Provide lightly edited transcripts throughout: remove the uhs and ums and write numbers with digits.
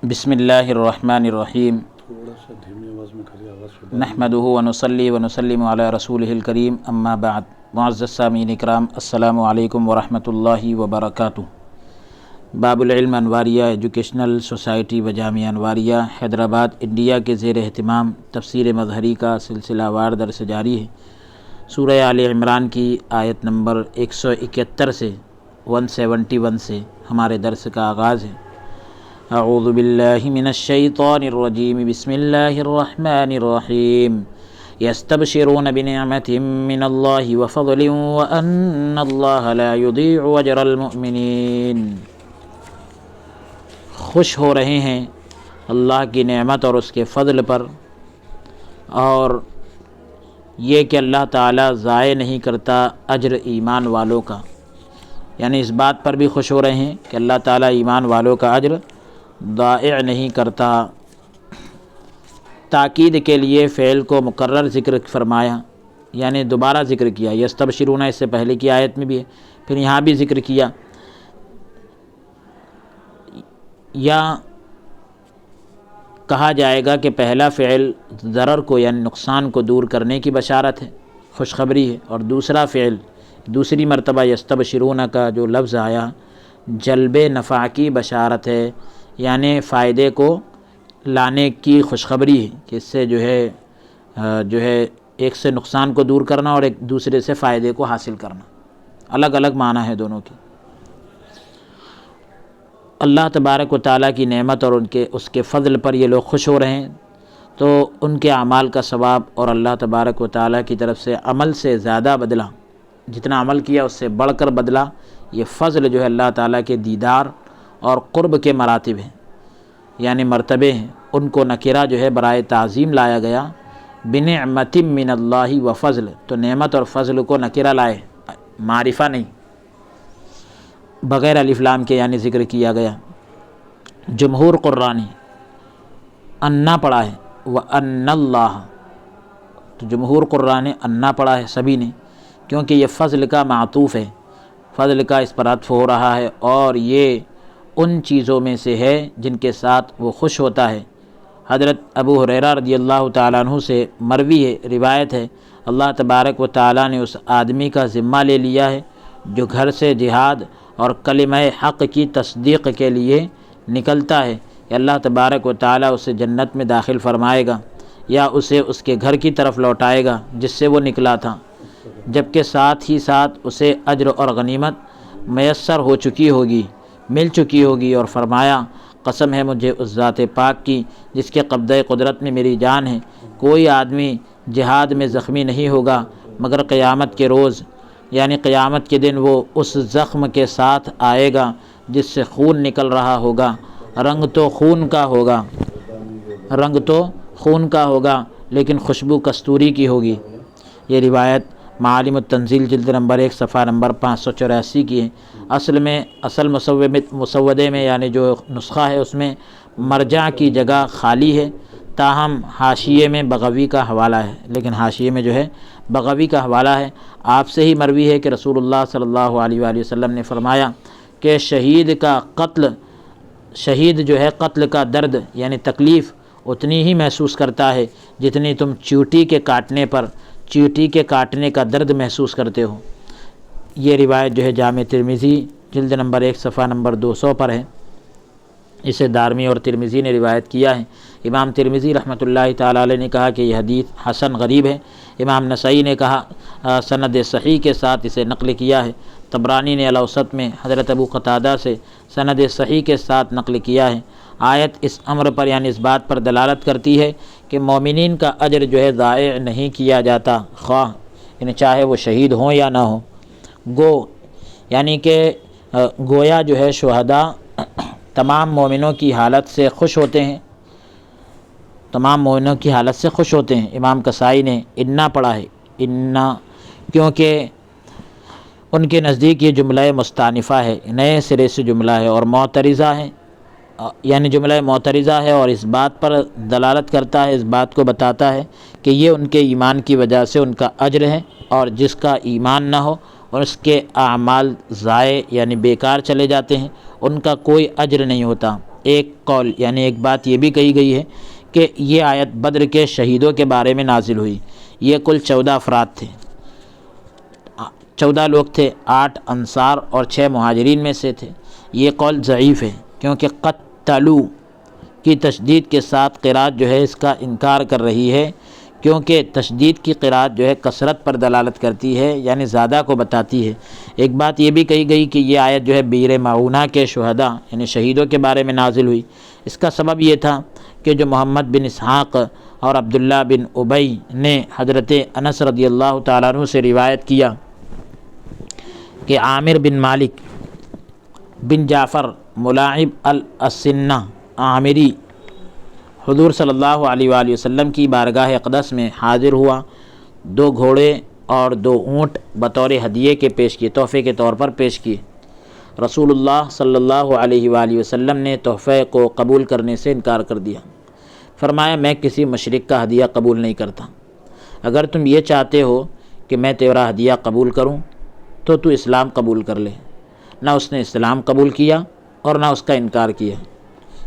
بسم اللہ الرحمن الرحیم نحمدہ ونصلی ونسلم علی رسولہ الکریم اما بعد۔ معزز سامعین اکرام، السلام علیکم ورحمۃ اللہ وبرکاتہ۔ باب العلم انواریہ ایجوکیشنل سوسائٹی و جامعہ انواریہ حیدرآباد انڈیا کے زیر اہتمام تفسیر مظہری کا سلسلہ وار درس جاری ہے۔ سورہ آل عمران کی آیت نمبر 171 سے 171 سے ہمارے درس کا آغاز ہے۔ اعوذ باللہ من الشیطان الرجیم، بسم اللہ الرحمن الرحیم۔ یستبشرون بنعمت من اللہ وفضل وان اللہ لا یضیع اجر المؤمنین۔ خوش ہو رہے ہیں اللہ کی نعمت اور اس کے فضل پر، اور یہ کہ اللہ تعالیٰ ضائع نہیں کرتا اجر ایمان والوں کا، یعنی اس بات پر بھی خوش ہو رہے ہیں کہ اللہ تعالیٰ ایمان والوں کا اجر ضائع نہیں کرتا۔ تاکید کے لیے فعل کو مکرر ذکر فرمایا، یعنی دوبارہ ذکر کیا۔ یستبشرون اس سے پہلے کی آیت میں بھی ہے، پھر یہاں بھی ذکر کیا۔ یا کہا جائے گا کہ پہلا فعل ضرر کو یعنی نقصان کو دور کرنے کی بشارت ہے، خوشخبری ہے، اور دوسرا فعل دوسری مرتبہ یستبشرون کا جو لفظ آیا جلب نفع کی بشارت ہے، یعنی فائدے کو لانے کی خوشخبری ہے کہ اس سے جو ہے ایک سے نقصان کو دور کرنا اور ایک دوسرے سے فائدے کو حاصل کرنا، الگ الگ معنی ہے دونوں کی۔ اللہ تبارک و تعالیٰ کی نعمت اور اس کے فضل پر یہ لوگ خوش ہو رہے ہیں، تو ان کے اعمال کا ثواب اور اللہ تبارک و تعالیٰ کی طرف سے عمل سے زیادہ بدلہ، جتنا عمل کیا اس سے بڑھ کر بدلہ، یہ فضل جو ہے اللہ تعالیٰ کے دیدار اور قرب کے مراتب ہیں، یعنی مرتبے ہیں۔ ان کو نکرہ جو ہے برائے تعظیم لایا گیا، بنعمت من اللہ و فضل، تو نعمت اور فضل کو نکرہ لائے، معرفہ نہیں، بغیر الف لام کے یعنی ذکر کیا گیا۔ جمہور قراء نے انا پڑھا ہے وان اللہ، تو جمہور قراء نے انا پڑھا ہے سبھی نے، کیونکہ یہ فضل کا معطوف ہے، فضل کا اس پر عطف ہو رہا ہے، اور یہ ان چیزوں میں سے ہے جن کے ساتھ وہ خوش ہوتا ہے۔ حضرت ابو ہریرہ رضی اللہ تعالیٰ عنہ سے مروی ہے، روایت ہے، اللہ تبارک و تعالیٰ نے اس آدمی کا ذمہ لے لیا ہے جو گھر سے جہاد اور کلمہ حق کی تصدیق کے لیے نکلتا ہے، کہ اللہ تبارک و تعالیٰ اسے جنت میں داخل فرمائے گا یا اسے اس کے گھر کی طرف لوٹائے گا جس سے وہ نکلا تھا، جبکہ ساتھ ہی ساتھ اسے اجر اور غنیمت میسر ہو چکی ہوگی، مل چکی ہوگی، اور فرمایا قسم ہے مجھے اس ذات پاک کی جس کے قبضہ قدرت میں میری جان ہے، کوئی آدمی جہاد میں زخمی نہیں ہوگا مگر قیامت کے روز، یعنی قیامت کے دن وہ اس زخم کے ساتھ آئے گا جس سے خون نکل رہا ہوگا، رنگ تو خون کا ہوگا لیکن خوشبو کستوری کی ہوگی۔ یہ روایت معالم التنزیل جلد نمبر 1 صفحہ نمبر 584 کی ہے۔ اصل مسودے میں یعنی جو نسخہ ہے اس میں مرجع کی جگہ خالی ہے، تاہم حاشیے میں بغوی کا حوالہ ہے، لیکن حاشیے میں جو ہے بغوی کا حوالہ ہے۔ آپ سے ہی مروی ہے کہ رسول اللہ صلی اللہ علیہ وآلہ وسلم نے فرمایا کہ شہید جو ہے قتل کا درد یعنی تکلیف اتنی ہی محسوس کرتا ہے جتنی تم چیونٹی کے کاٹنے کا درد محسوس کرتے ہو۔ یہ روایت جو ہے جامع ترمذی جلد نمبر 1 صفحہ نمبر 200 پر ہے، اسے دارمی اور ترمذی نے روایت کیا ہے۔ امام ترمذی رحمۃ اللہ تعالیٰ علیہ نے کہا کہ یہ حدیث حسن غریب ہے۔ امام نسائی نے کہا سند صحیح کے ساتھ اسے نقل کیا ہے۔ طبرانی نے الاوسط میں حضرت ابو قتادہ سے سند صحیح کے ساتھ نقل کیا ہے۔ آیت اس امر پر یعنی اس بات پر دلالت کرتی ہے کہ مومنین کا اجر جو ہے ضائع نہیں کیا جاتا، خواہ یعنی چاہے وہ شہید ہوں یا نہ ہوں۔ یعنی کہ گویا جو ہے شہداء تمام مومنوں کی حالت سے خوش ہوتے ہیں، امام کسائی نے انا پڑھا ہے، انا، کیونکہ ان کے نزدیک یہ جملہ مستانفہ ہے، نئے سرے سے جملہ ہے، اور معترضہ ہے، یعنی جملہ معترضہ ہے، اور اس بات پر دلالت کرتا ہے، اس بات کو بتاتا ہے کہ یہ ان کے ایمان کی وجہ سے ان کا اجر ہے، اور جس کا ایمان نہ ہو اور اس کے اعمال ضائع یعنی بیکار چلے جاتے ہیں، ان کا کوئی اجر نہیں ہوتا۔ ایک قول یعنی ایک بات یہ بھی کہی گئی ہے کہ یہ آیت بدر کے شہیدوں کے بارے میں نازل ہوئی۔ یہ کل 14 افراد تھے، 14 لوگ تھے، 8 انصار اور 6 مہاجرین میں سے تھے۔ یہ قول ضعیف ہے کیونکہ قتلوا کی تشدید کے ساتھ قرات جو ہے اس کا انکار کر رہی ہے، کیونکہ تشدید کی قرات جو ہے کثرت پر دلالت کرتی ہے، یعنی زیادہ کو بتاتی ہے۔ ایک بات یہ بھی کہی گئی کہ یہ آیت جو ہے بئر معونہ کے شہداء یعنی شہیدوں کے بارے میں نازل ہوئی۔ اس کا سبب یہ تھا کہ جو محمد بن اسحاق اور عبداللہ بن ابی نے حضرت انس رضی اللہ تعالیٰ عنہ سے روایت کیا کہ عامر بن مالک بن جعفر ملاعب الاسنہ عامری حضور صلی اللہ علیہ وآلہ وسلم کی بارگاہ اقدس میں حاضر ہوا، 2 گھوڑے اور 2 اونٹ بطور ہدیے کے پیش کیے، تحفے کے طور پر پیش کیے۔ رسول اللہ صلی اللہ علیہ وآلہ وسلم نے تحفے کو قبول کرنے سے انکار کر دیا، فرمایا میں کسی مشرک کا ہدیہ قبول نہیں کرتا، اگر تم یہ چاہتے ہو کہ میں تیرا ہدیہ قبول کروں تو اسلام قبول کر لے۔ نہ اس نے اسلام قبول کیا اور نہ اس کا انکار کیا،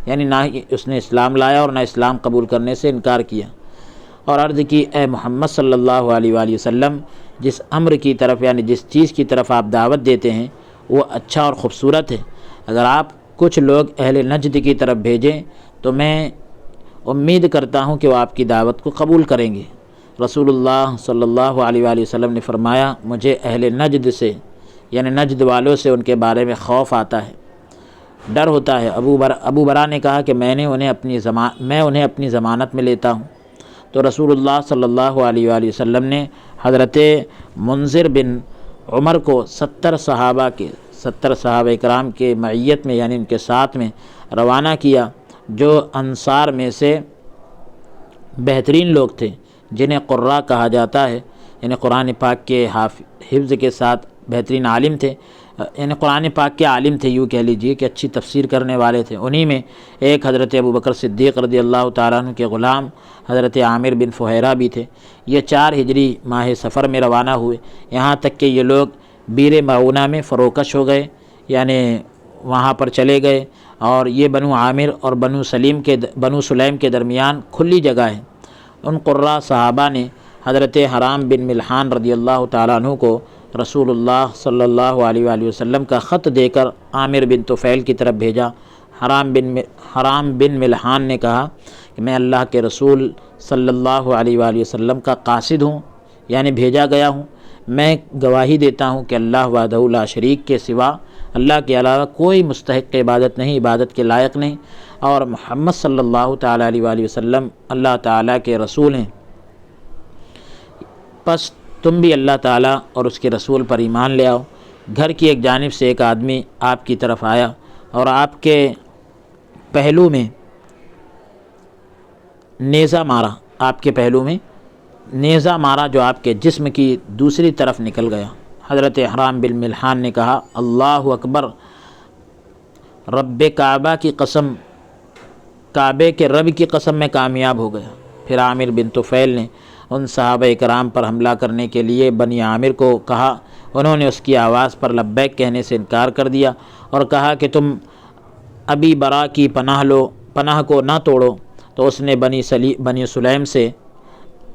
یعنی نہ ہی اس نے اسلام لایا اور نہ اسلام قبول کرنے سے انکار کیا، اور عرض کی اے محمد صلی اللہ علیہ وآلہ وسلم، جس امر کی طرف یعنی جس چیز کی طرف آپ دعوت دیتے ہیں وہ اچھا اور خوبصورت ہے، اگر آپ کچھ لوگ اہل نجد کی طرف بھیجیں تو میں امید کرتا ہوں کہ وہ آپ کی دعوت کو قبول کریں گے۔ رسول اللہ صلی اللہ علیہ وآلہ وسلم نے فرمایا مجھے اہل نجد سے یعنی نجد والوں سے ان کے بارے میں خوف آتا ہے، ڈر ہوتا ہے۔ ابو برا نے کہا کہ میں انہیں اپنی ضمانت میں لیتا ہوں، تو رسول اللہ صلی اللہ علیہ وآلہ وسلم نے حضرت منذر بن عمر کو 70 صحابہ اکرام کے معیت میں یعنی ان کے ساتھ میں روانہ کیا، جو انصار میں سے بہترین لوگ تھے، جنہیں قراء کہا جاتا ہے، یعنی قرآن پاک کے حفظ کے ساتھ بہترین عالم تھے، یعنی قرآن پاک کے عالم تھے، یوں کہہ لیجئے کہ اچھی تفسیر کرنے والے تھے۔ انہی میں ایک حضرت ابوبکر صدیق رضی اللہ تعالیٰ عنہ کے غلام حضرت عامر بن فہیرہ بھی تھے۔ یہ 4 ہجری ماہ صفر میں روانہ ہوئے، یہاں تک کہ یہ لوگ بئر معونہ میں فروکش ہو گئے، یعنی وہاں پر چلے گئے، اور یہ بنو عامر اور بنو سلیم کے درمیان کھلی جگہ ہے۔ ان قراء صحابہ نے حضرت حرام بن ملحان رضی اللہ تعالیٰ عنہ کو رسول اللہ صلی اللہ علیہ وآلہ وسلم کا خط دے کر عامر بن طفیل کی طرف بھیجا۔ حرام بن ملحان نے کہا کہ میں اللہ کے رسول صلی اللہ علیہ وآلہ وسلم کا قاصد ہوں، یعنی بھیجا گیا ہوں۔ میں گواہی دیتا ہوں کہ اللہ وحدہ لا شریک کے سوا اللہ کے علاوہ کوئی مستحق عبادت نہیں، عبادت کے لائق نہیں، اور محمد صلی اللہ تعالیٰ علیہ وآلہ وسلم اللہ تعالیٰ کے رسول ہیں۔ پس تم بھی اللہ تعالیٰ اور اس کے رسول پر ایمان لے آؤ۔ گھر کی ایک جانب سے ایک آدمی آپ کی طرف آیا اور آپ کے پہلو میں نیزہ مارا، آپ کے پہلو میں نیزہ مارا جو آپ کے جسم کی دوسری طرف نکل گیا۔ حضرت حرام بن ملحان نے کہا اللہ اکبر، رب کعبہ کی قسم، کعبے کے رب کی قسم میں کامیاب ہو گیا۔ پھر عامر بن طفیل نے ان صحابہ کرام پر حملہ کرنے کے لیے بنی عامر کو کہا، انہوں نے اس کی آواز پر لبیک کہنے سے انکار کر دیا اور کہا کہ تم ابی برا کی پناہ کو نہ توڑو، تو اس نے بنی سلیم سے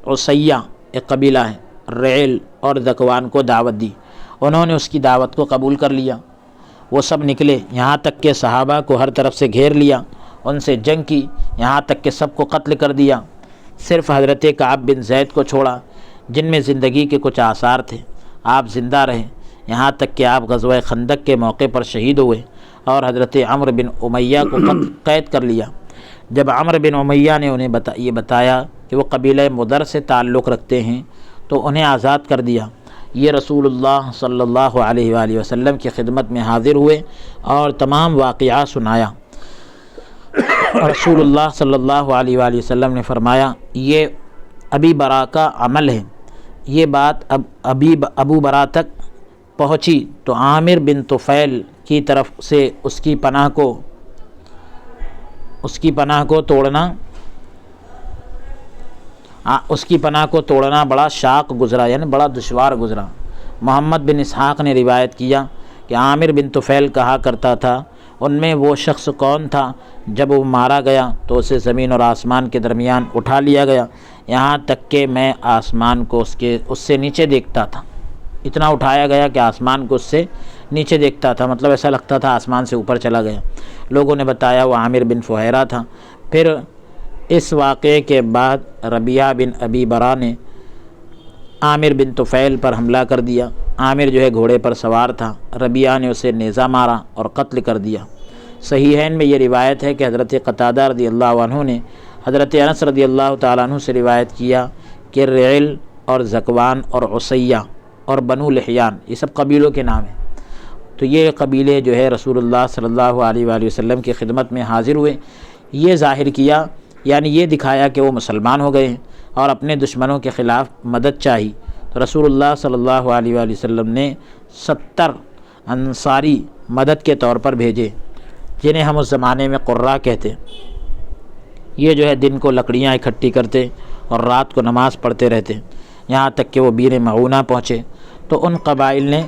عصیہ ایک قبیلہ ہے، ریل اور ذکوان کو دعوت دی، انہوں نے اس کی دعوت کو قبول کر لیا۔ وہ سب نکلے، یہاں تک کہ صحابہ کو ہر طرف سے گھیر لیا، ان سے جنگ کی، یہاں تک کہ سب کو قتل کر دیا، صرف حضرت کعب بن زید کو چھوڑا جن میں زندگی کے کچھ آثار تھے۔ آپ زندہ رہے، یہاں تک کہ آپ غزوہ خندق کے موقع پر شہید ہوئے، اور حضرت عمرو بن امیہ کو قید کر لیا۔ جب عمرو بن امیہ نے انہیں یہ بتایا کہ وہ قبیلہ مدر سے تعلق رکھتے ہیں تو انہیں آزاد کر دیا۔ یہ رسول اللہ صلی اللہ علیہ وآلہ وسلم کی خدمت میں حاضر ہوئے اور تمام واقعات سنایا۔ رسول اللہ صلی اللہ علیہ وآلہ وسلم نے فرمایا یہ ابی برا کا عمل ہے۔ یہ بات ابو برا تک پہنچی تو عامر بن طفیل کی طرف سے اس کی پناہ کو توڑنا بڑا شاق گزرا، یعنی بڑا دشوار گزرا۔ محمد بن اسحاق نے روایت کیا کہ عامر بن طفیل کہا کرتا تھا ان میں وہ شخص کون تھا جب وہ مارا گیا تو اسے زمین اور آسمان کے درمیان اٹھا لیا گیا، یہاں تک کہ میں آسمان کو اس سے نیچے دیکھتا تھا۔ اتنا اٹھایا گیا کہ آسمان کو اس سے نیچے دیکھتا تھا، مطلب ایسا لگتا تھا آسمان سے اوپر چلا گیا۔ لوگوں نے بتایا وہ عامر بن فہیرہ تھا۔ پھر اس واقعے کے بعد ربیعہ بن ابی برا نے عامر بن طفیل پر حملہ کر دیا۔ عامر جو ہے گھوڑے پر سوار تھا، ربیعہ نے اسے نیزہ مارا اور قتل کر دیا۔ صحیحین میں یہ روایت ہے کہ حضرت قتادہ رضی اللہ عنہ نے حضرت انس رضی اللہ تعالیٰ عنہ سے روایت کیا کہ رعل اور ذکوان اور عصیہ اور بنو لحیان یہ سب قبیلوں کے نام ہیں۔ تو یہ قبیلے جو ہے رسول اللہ صلی اللہ علیہ وآلہ وسلم کی خدمت میں حاضر ہوئے، یہ ظاہر کیا، یعنی یہ دکھایا کہ وہ مسلمان ہو گئے ہیں اور اپنے دشمنوں کے خلاف مدد چاہی۔ تو رسول اللہ صلی اللہ علیہ وآلہ وسلم نے 70 انصاری مدد کے طور پر بھیجے، جنہیں ہم اس زمانے میں قراء کہتے۔ یہ جو ہے دن کو لکڑیاں اکٹھی کرتے اور رات کو نماز پڑھتے رہتے، یہاں تک کہ وہ بیر معونہ پہنچے۔ تو ان قبائل نے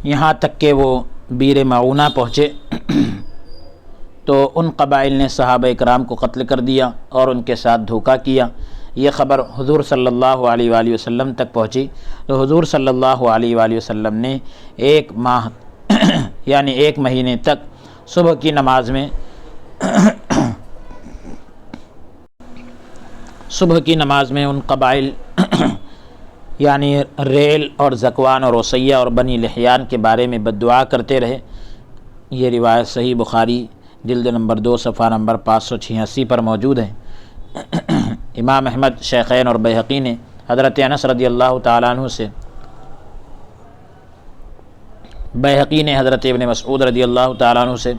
یہاں تک کہ وہ بیر معونہ پہنچے تو ان قبائل نے صحابہ اکرام کو قتل کر دیا اور ان کے ساتھ دھوکہ کیا۔ یہ خبر حضور صلی اللہ علیہ وآلہ وسلم تک پہنچی تو حضور صلی اللہ علیہ وآلہ وسلم نے 1 ماہ یعنی 1 مہینے تک صبح کی نماز میں ان قبائل یعنی ریل اور ذکوان اور عصیہ اور بنی لحیان کے بارے میں بددعا کرتے رہے۔ یہ روایت صحیح بخاری جلد نمبر 2 صفحہ نمبر 586 پر موجود ہے۔ امام احمد شیخین اور بیہقی نے حضرت انس رضی اللہ تعالیٰ عنہ سے، بیہقی نے حضرت ابن مسعود رضی اللہ تعالیٰ عنہ سے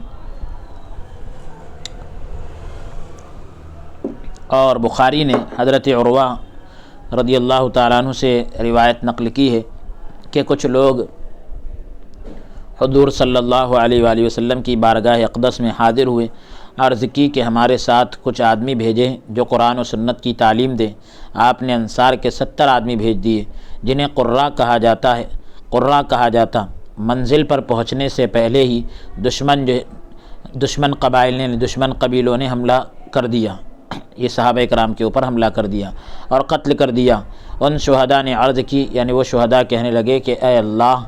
اور بخاری نے حضرت عروہ رضی اللہ تعالیٰ عنہ سے روایت نقل کی ہے کہ کچھ لوگ حضور صلی اللہ علیہ وآلہ وسلم کی بارگاہ اقدس میں حاضر ہوئے، عرض کی کہ ہمارے ساتھ کچھ آدمی بھیجیں جو قرآن و سنت کی تعلیم دیں۔ آپ نے انصار کے 70 آدمی بھیج دیے جنہیں قراء کہا جاتا۔ منزل پر پہنچنے سے پہلے ہی دشمن قبیلوں نے حملہ کر دیا، یہ صحابہ کرام کے اوپر حملہ کر دیا اور قتل کر دیا۔ ان شہداء نے عرض کی، یعنی وہ شہداء کہنے لگے کہ اے اللہ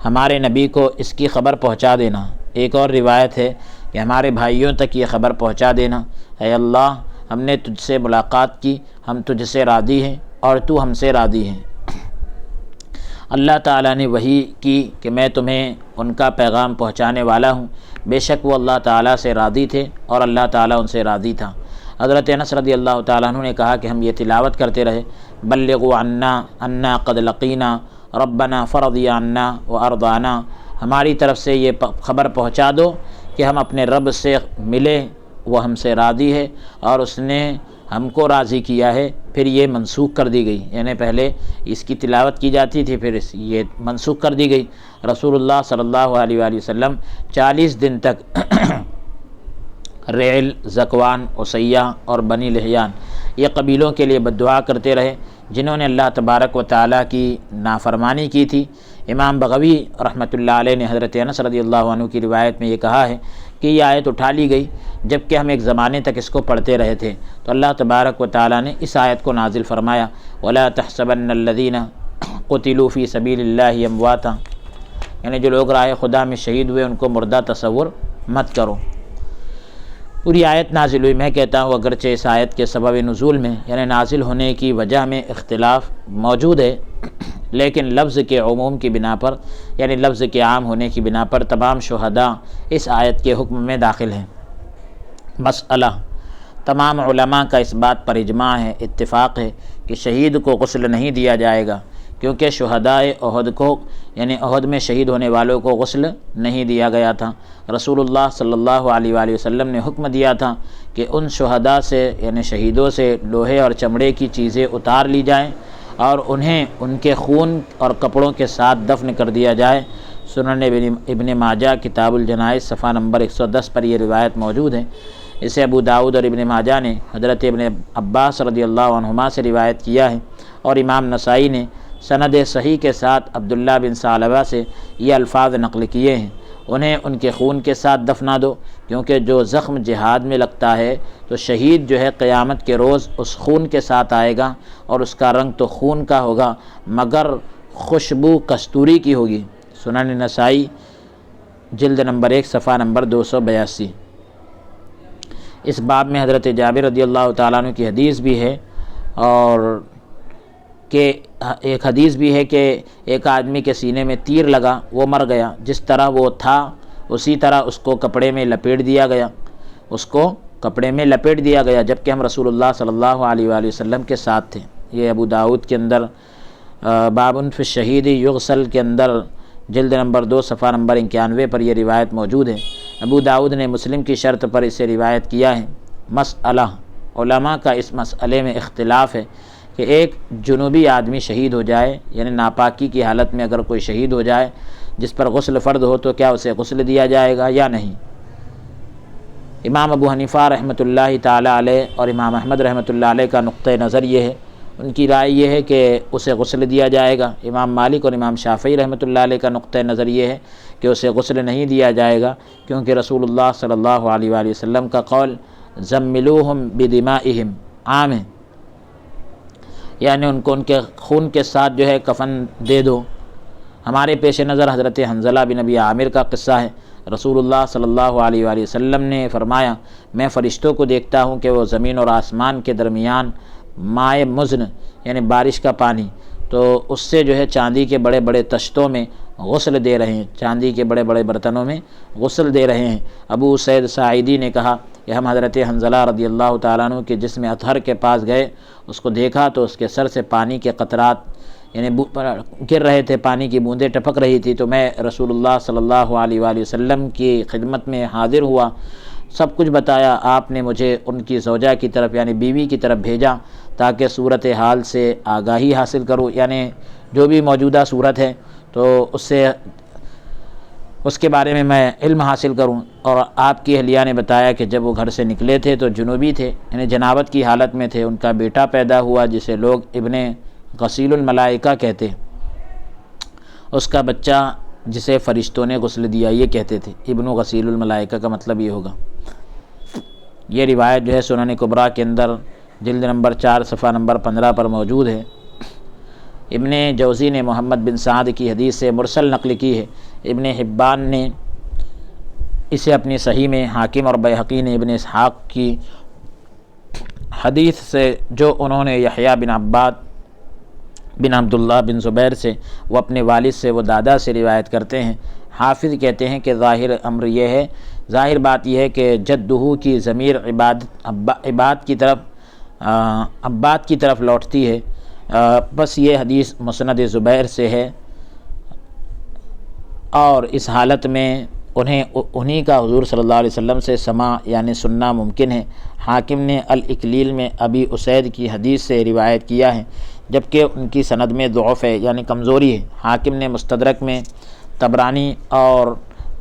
ہمارے نبی کو اس کی خبر پہنچا دینا۔ ایک اور روایت ہے کہ ہمارے بھائیوں تک یہ خبر پہنچا دینا، اے اللہ ہم نے تجھ سے ملاقات کی، ہم تجھ سے راضی ہیں اور تو ہم سے راضی ہے۔ اللہ تعالیٰ نے وحی کی کہ میں تمہیں ان کا پیغام پہنچانے والا ہوں، بے شک وہ اللہ تعالیٰ سے راضی تھے اور اللہ تعالیٰ ان سے راضی تھا۔ حضرت انس رضی اللہ تعالیٰ عنہ نے کہا کہ ہم یہ تلاوت کرتے رہے، بلغوا عنا قد لقینا ربنا فرضی عنا وارضانا، ہماری طرف سے یہ خبر پہنچا دو کہ ہم اپنے رب سے ملے، وہ ہم سے راضی ہے اور اس نے ہم کو راضی کیا ہے۔ پھر یہ منسوخ کر دی گئی، یعنی پہلے اس کی تلاوت کی جاتی تھی، پھر یہ منسوخ کر دی گئی۔ رسول اللہ صلی اللہ علیہ وآلہ وسلم 40 دن تک ریل، ذکوان، عصیہ اور بنی لحیان یہ قبیلوں کے لیے بددعا کرتے رہے جنہوں نے اللہ تبارک و تعالیٰ کی نافرمانی کی تھی۔ امام بغوی رحمۃ اللہ علیہ نے حضرت انس رضی اللہ عنہ کی روایت میں یہ کہا ہے کہ یہ آیت اٹھا لی گئی جب کہ ہم ایک زمانے تک اس کو پڑھتے رہے تھے تو اللہ تبارک و تعالیٰ نے اس آیت کو نازل فرمایا، وَلَا تَحْسَبَنَّ الَّذِينَ قُتِلُوا فِي سَبِيلِ اللَّهِ أَمْوَاتًا، یعنی جو لوگ راہ خدا میں شہید ہوئے ان کو مردہ تصور مت کرو۔ پوری آیت نازل ہوئی، میں کہتا ہوں اگرچہ اس آیت کے سبب نزول میں یعنی نازل ہونے کی وجہ میں اختلاف موجود ہے، لیکن لفظ کے عموم کی بنا پر یعنی لفظ کے عام ہونے کی بنا پر تمام شہداء اس آیت کے حکم میں داخل ہیں۔ مسئلہ، تمام علماء کا اس بات پر اجماع ہے، اتفاق ہے کہ شہید کو غسل نہیں دیا جائے گا، کیونکہ شہداء احد کو یعنی احد میں شہید ہونے والوں کو غسل نہیں دیا گیا تھا۔ رسول اللہ صلی اللہ علیہ وآلہ وسلم نے حکم دیا تھا کہ ان شہداء سے یعنی شہیدوں سے لوہے اور چمڑے کی چیزیں اتار لی جائیں اور انہیں ان کے خون اور کپڑوں کے ساتھ دفن کر دیا جائے۔ سنن ابن ماجہ کتاب الجنائز صفحہ نمبر 110 پر یہ روایت موجود ہے۔ اسے ابو داؤد اور ابن ماجہ نے حضرت ابن عباس رضی اللہ عنہما سے روایت کیا ہے اور امام نسائی نے سند صحیح کے ساتھ عبداللہ بن ثعلبہ سے یہ الفاظ نقل کیے ہیں، انہیں ان کے خون کے ساتھ دفنا دو، کیونکہ جو زخم جہاد میں لگتا ہے تو شہید جو ہے قیامت کے روز اس خون کے ساتھ آئے گا، اور اس کا رنگ تو خون کا ہوگا مگر خوشبو کستوری کی ہوگی۔ سنن نسائی جلد نمبر 1 صفحہ نمبر 282۔ اس باب میں حضرت جابر رضی اللہ تعالیٰ عنہ کی حدیث بھی ہے، اور کہ ایک حدیث بھی ہے کہ ایک آدمی کے سینے میں تیر لگا، وہ مر گیا، جس طرح وہ تھا اسی طرح اس کو کپڑے میں لپیٹ دیا گیا، جبکہ ہم رسول اللہ صلی اللہ علیہ وآلہ وسلم کے ساتھ تھے۔ یہ ابو داؤد کے اندر بابٌ فی الشہید یغسل کے اندر جلد نمبر 2 صفحہ نمبر 91 پر یہ روایت موجود ہے۔ ابو داؤد نے مسلم کی شرط پر اسے روایت کیا ہے۔ مسئلہ، علماء کا اس مسئلے میں اختلاف ہے کہ ایک جنوبی آدمی شہید ہو جائے، یعنی ناپاکی کی حالت میں اگر کوئی شہید ہو جائے جس پر غسل فرض ہو تو کیا اسے غسل دیا جائے گا یا نہیں؟ امام ابو حنیفہ رحمۃ اللہ تعالی علیہ اور امام احمد رحمۃ اللہ علیہ کا نقطہ نظر یہ ہے، ان کی رائے یہ ہے کہ اسے غسل دیا جائے گا۔ امام مالک اور امام شافعی رحمۃ اللہ علیہ کا نقطہ نظر یہ ہے کہ اسے غسل نہیں دیا جائے گا، کیونکہ رسول اللہ صلی اللہ علیہ وآلہ وسلم کا قول زملوہم بدمائہم عام ہے، یعنی ان کو ان کے خون کے ساتھ جو ہے کفن دے دو۔ ہمارے پیش نظر حضرت حنظلہ بن ابی عامر کا قصہ ہے۔ رسول اللہ صلی اللہ علیہ وآلہ وسلم نے فرمایا، میں فرشتوں کو دیکھتا ہوں کہ وہ زمین اور آسمان کے درمیان مائع مزن یعنی بارش کا پانی، تو اس سے جو ہے چاندی کے بڑے بڑے تشتوں میں غسل دے رہے ہیں، چاندی کے بڑے بڑے برتنوں میں غسل دے رہے ہیں۔ ابو سعید ساعدی نے کہا کہ ہم حضرت حنظلہ رضی اللہ تعالیٰ عنہ کے جسم اطہر کے پاس گئے، اس کو دیکھا تو اس کے سر سے پانی کے قطرات یعنی گر رہے تھے، پانی کی بوندیں ٹپک رہی تھی، تو میں رسول اللہ صلی اللہ علیہ وآلہ وسلم کی خدمت میں حاضر ہوا، سب کچھ بتایا۔ آپ نے مجھے ان کی زوجہ کی طرف یعنی بیوی کی طرف بھیجا تاکہ صورت حال سے آگاہی حاصل کروں، یعنی جو بھی موجودہ صورت ہے تو اس کے بارے میں علم حاصل کروں۔ اور آپ کی اہلیہ نے بتایا کہ جب وہ گھر سے نکلے تھے تو جنوبی تھے، یعنی جنابت کی حالت میں تھے، ان کا بیٹا پیدا ہوا جسے لوگ ابن غسیل الملائکہ کہتے، اس کا بچہ جسے فرشتوں نے غسل دیا یہ کہتے تھے، ابن غسیل الملائکہ کا مطلب یہ ہوگا۔ یہ روایت جو ہے سنن کبریٰ کے اندر جلد نمبر 4 صفحہ نمبر 15 پر موجود ہے۔ ابن جوزی نے محمد بن سعد کی حدیث سے مرسل نقل کی ہے، ابن حبان نے اسے اپنی صحیح میں، حاکم اور بیہقی نے ابن اسحاق کی حدیث سے جو انہوں نے یحییٰ بن عباد بن عبداللہ بن زبیر سے، وہ اپنے والد سے، وہ دادا سے روایت کرتے ہیں۔ حافظ کہتے ہیں کہ ظاہر امر یہ ہے، ظاہر بات یہ ہے کہ جدہ کی ضمیر عباد کی طرف لوٹتی ہے، بس یہ حدیث مسند زبیر سے ہے، اور اس حالت میں انہیں کا حضور صلی اللہ علیہ وسلم سے سماع یعنی سننا ممکن ہے۔ حاکم نے الاکلیل میں ابی اسید کی حدیث سے روایت کیا ہے، جبکہ ان کی سند میں ضعف ہے یعنی کمزوری ہے۔ حاکم نے مستدرک میں، طبرانی اور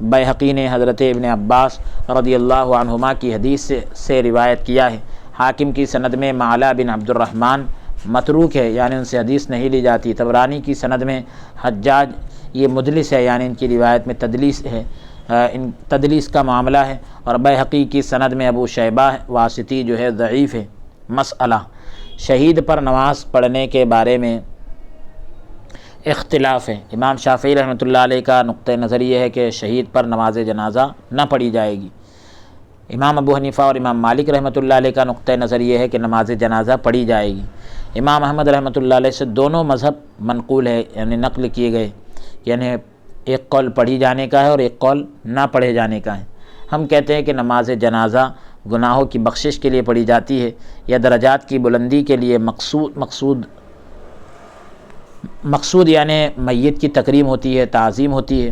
بیہقی نے حضرت ابن عباس رضی اللہ عنہما کی حدیث سے روایت کیا ہے۔ حاکم کی سند میں معلا بن عبد الرحمن متروک ہے، یعنی ان سے حدیث نہیں لی جاتی۔ طبرانی کی سند میں حجاج یہ مدلس ہے، یعنی ان کی روایت میں تدلیس ہے، تدلیس کا معاملہ ہے۔ اور بیہقی کی سند میں ابو شیبہ واسطی جو ہے ضعیف ہے۔ مسئلہ، شہید پر نماز پڑھنے کے بارے میں اختلاف ہے۔ امام شافعی رحمۃ اللہ علیہ کا نقطہ نظر یہ ہے کہ شہید پر نماز جنازہ نہ پڑھی جائے گی۔ امام ابو حنیفہ اور امام مالک رحمۃ اللہ علیہ کا نقطہ نظر یہ ہے کہ نماز جنازہ پڑھی جائے گی۔ امام احمد رحمۃ اللہ علیہ سے دونوں مذہب منقول ہے، یعنی نقل کیے گئے، یعنی ایک قول پڑھی جانے کا ہے اور ایک قول نہ پڑھے جانے کا ہے۔ ہم کہتے ہیں کہ نماز جنازہ گناہوں کی بخشش کے لیے پڑھی جاتی ہے، یا درجات کی بلندی کے لیے مقصود یعنی میت کی تکریم ہوتی ہے، تعظیم ہوتی ہے،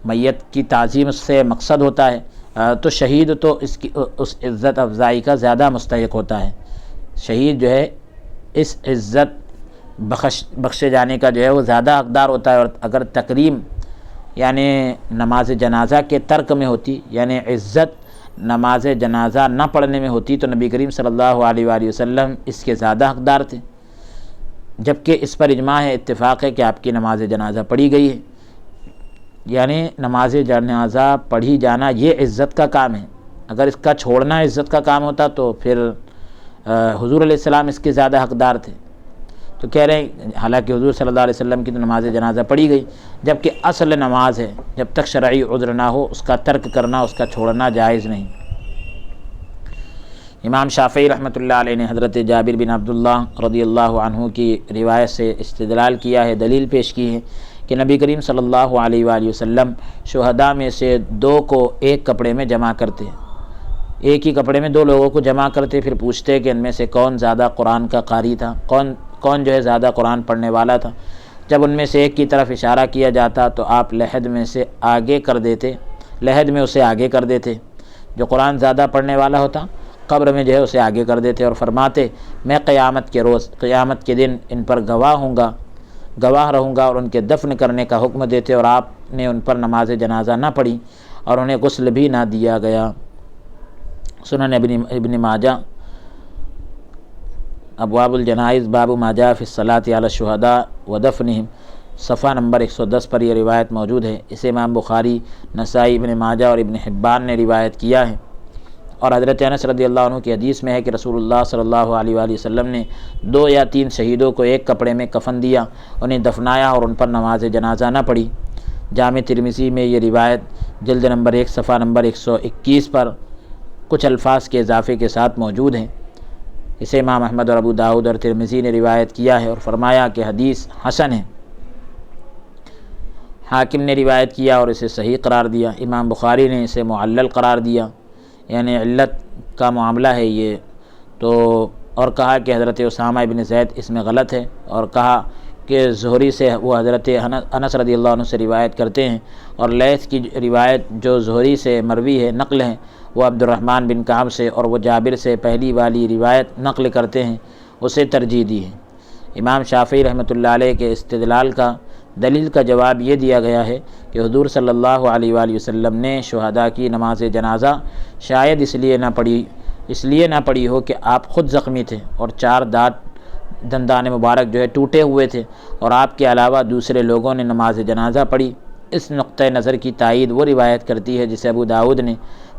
میت کی تعظیم سے مقصد ہوتا ہے، تو شہید تو اس عزت افزائی کا زیادہ مستحق ہوتا ہے۔ شہید جو ہے اس عزت بخشے جانے کا جو ہے وہ زیادہ حقدار ہوتا ہے۔ اور اگر تکریم یعنی نماز جنازہ کے ترک میں ہوتی، یعنی عزت نماز جنازہ نہ پڑھنے میں ہوتی، تو نبی کریم صلی اللہ علیہ وآلہ وسلم اس کے زیادہ حقدار تھے۔ جبکہ اس پر اجماع ہے، اتفاق ہے کہ آپ کی نماز جنازہ پڑھی گئی ہے۔ یعنی نماز جنازہ پڑھی جانا یہ عزت کا کام ہے، اگر اس کا چھوڑنا عزت کا کام ہوتا تو پھر حضور علیہ السلام اس کے زیادہ حقدار تھے۔ تو کہہ رہے ہیں حالانکہ حضور صلی اللہ علیہ وسلم کی تو نماز جنازہ پڑھی گئی، جبکہ اصل نماز ہے، جب تک شرعی عذر نہ ہو اس کا ترک کرنا، اس کا چھوڑنا جائز نہیں۔ امام شافعی رحمۃ اللہ علیہ نے حضرت جابر بن عبداللہ رضی اللہ عنہ کی روایت سے استدلال کیا ہے، دلیل پیش کی ہے کہ نبی کریم صلی اللہ علیہ وآلہ وسلم شہداء میں سے 2 کو ایک کپڑے میں جمع کرتے، ایک ہی کپڑے میں 2 لوگوں کو جمع کرتے، پھر پوچھتے کہ ان میں سے کون زیادہ قرآن کا قاری تھا، کون جو ہے زیادہ قرآن پڑھنے والا تھا۔ جب ان میں سے ایک کی طرف اشارہ کیا جاتا تو آپ لحد میں سے آگے کر دیتے، لحد میں اسے آگے کر دیتے، جو قرآن زیادہ پڑھنے والا ہوتا قبر میں جو ہے اسے آگے کر دیتے اور فرماتے میں قیامت کے روز، قیامت کے دن ان پر گواہ رہوں گا اور ان کے دفن کرنے کا حکم دیتے، اور آپ نے ان پر نماز جنازہ نہ پڑھی اور انہیں غسل بھی نہ دیا گیا۔ سنن ابن ماجہ ابواب الجنائز باب ما جاء فی الصلاۃ علی الشہداء ودفنہم، صفحہ نمبر 110 پر یہ روایت موجود ہے۔ اسے امام بخاری، نسائی، ابن ماجہ اور ابن حبان نے روایت کیا ہے، اور حضرت انس رضی اللہ عنہ کی حدیث میں ہے کہ رسول اللہ صلی اللہ علیہ وآلہ وسلم نے 2 یا 3 شہیدوں کو ایک کپڑے میں کفن دیا، انہیں دفنایا اور ان پر نماز جنازہ نہ پڑھی۔ جامع ترمذی میں یہ روایت جلد نمبر 1 صفحہ نمبر 121 پر کچھ الفاظ کے اضافے کے ساتھ موجود ہیں۔ اسے امام احمد اور ابو داؤد اور ترمذی نے روایت کیا ہے اور فرمایا کہ حدیث حسن ہے۔ حاکم نے روایت کیا اور اسے صحیح قرار دیا، امام بخاری نے اسے معلل قرار دیا، یعنی علت کا معاملہ ہے یہ تو، اور کہا کہ حضرت اسامہ ابن زید اس میں غلط ہے، اور کہا کہ زہری سے وہ حضرت انس رضی اللہ عنہ سے روایت کرتے ہیں، اور لیث کی روایت جو زہری سے مروی ہے، نقل ہے، وہ عبد الرحمن بن کعب سے، اور وہ جابر سے پہلی والی روایت نقل کرتے ہیں، اسے ترجیح دی ہے۔ امام شافعی رحمۃ اللہ علیہ کے استدلال کا دلیل کا جواب یہ دیا گیا ہے کہ حضور صلی اللہ علیہ وآلہ وسلم نے شہداء کی نماز جنازہ شاید اس لیے نہ پڑھی ہو کہ آپ خود زخمی تھے اور 4 دندان مبارک جو ہے ٹوٹے ہوئے تھے، اور آپ کے علاوہ دوسرے لوگوں نے نماز جنازہ پڑھی۔ اس نقطہ نظر کی تائید وہ روایت کرتی ہے جسے ابو داؤد نے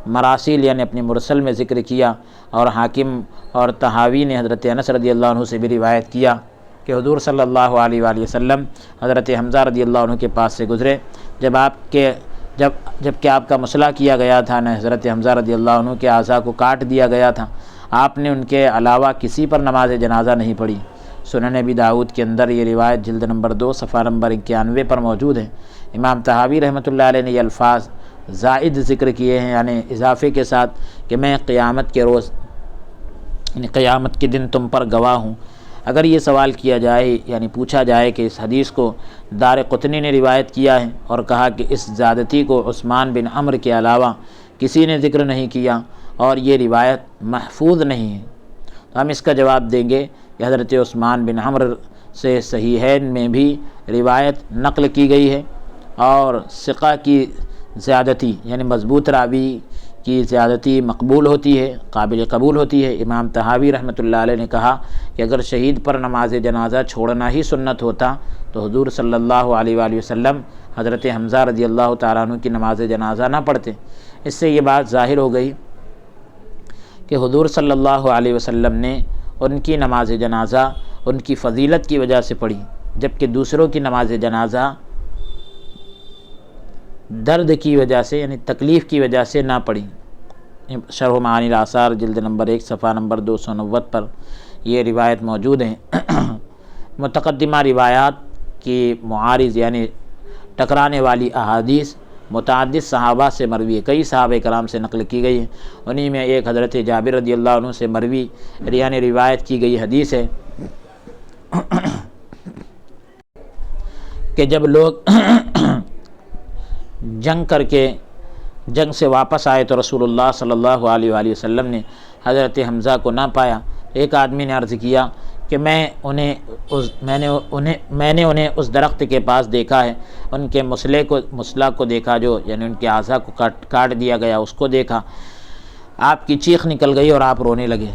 مراسیل یعنی اپنی مرسل میں ذکر کیا، اور حاکم اور طحاوی نے حضرت انس رضی اللہ عنہ سے بھی روایت کیا کہ حضور صلی اللہ علیہ وآلہ وسلم حضرت حمزہ رضی اللہ عنہ کے پاس سے گزرے، جب کہ آپ کا مسئلہ کیا گیا تھا، نہ حضرت حمزہ رضی اللہ عنہ کے اعضاء کو کاٹ دیا گیا تھا، آپ نے ان کے علاوہ کسی پر نماز جنازہ نہیں پڑھی۔ سنن ابی داؤد کے اندر یہ روایت جلد نمبر 2 صفحہ نمبر 91 پر موجود ہے۔ امام طحاوی رحمۃ اللہ علیہ نے یہ الفاظ زائد ذکر کیے ہیں، یعنی اضافے کے ساتھ کہ میں قیامت کے روز، یعنی قیامت کے دن تم پر گواہ ہوں۔ اگر یہ سوال کیا جائے، یعنی پوچھا جائے کہ اس حدیث کو دارقطنی نے روایت کیا ہے اور کہا کہ اس زیادتی کو عثمان بن عمرو کے علاوہ کسی نے ذکر نہیں کیا اور یہ روایت محفوظ نہیں ہے، تو ہم اس کا جواب دیں گے کہ حضرت عثمان بن عمرو سے صحیحین میں بھی روایت نقل کی گئی ہے، اور ثقہ کی زیادتی یعنی مضبوط راوی کی زیادتی مقبول ہوتی ہے، قابل قبول ہوتی ہے۔ امام طحاوی رحمۃ اللہ علیہ نے کہا کہ اگر شہید پر نماز جنازہ چھوڑنا ہی سنت ہوتا تو حضور صلی اللہ علیہ وآلہ وسلم حضرت حمزہ رضی اللہ تعالیٰ عنہ کی نماز جنازہ نہ پڑھتے۔ اس سے یہ بات ظاہر ہو گئی کہ حضور صلی اللہ علیہ وسلم نے ان کی نماز جنازہ ان کی فضیلت کی وجہ سے پڑھی، جبکہ دوسروں کی نماز جنازہ درد کی وجہ سے یعنی تکلیف کی وجہ سے نہ پڑھی۔ شرح معانی الآثار جلد نمبر 1 صفحہ نمبر 290 پر یہ روایت موجود ہے۔ متقدمہ روایات کی معارض یعنی ٹکرانے والی احادیث متعدد صحابہ سے مروی ہے، کئی صحابہ کرام سے نقل کی گئی ہیں، انہی میں ایک حضرت جابر رضی اللہ عنہ سے مروی یعنی روایت کی گئی حدیث ہے کہ جب لوگ جنگ سے واپس آئے تو رسول اللہ صلی اللہ علیہ وآلہ وسلم نے حضرت حمزہ کو نہ پایا۔ ایک آدمی نے عرض کیا کہ میں نے انہیں اس درخت کے پاس دیکھا ہے، ان کے مسلح کو دیکھا، جو یعنی ان کے اعضاء کو کاٹ دیا گیا، اس کو دیکھا۔ آپ کی چیخ نکل گئی اور آپ رونے لگے۔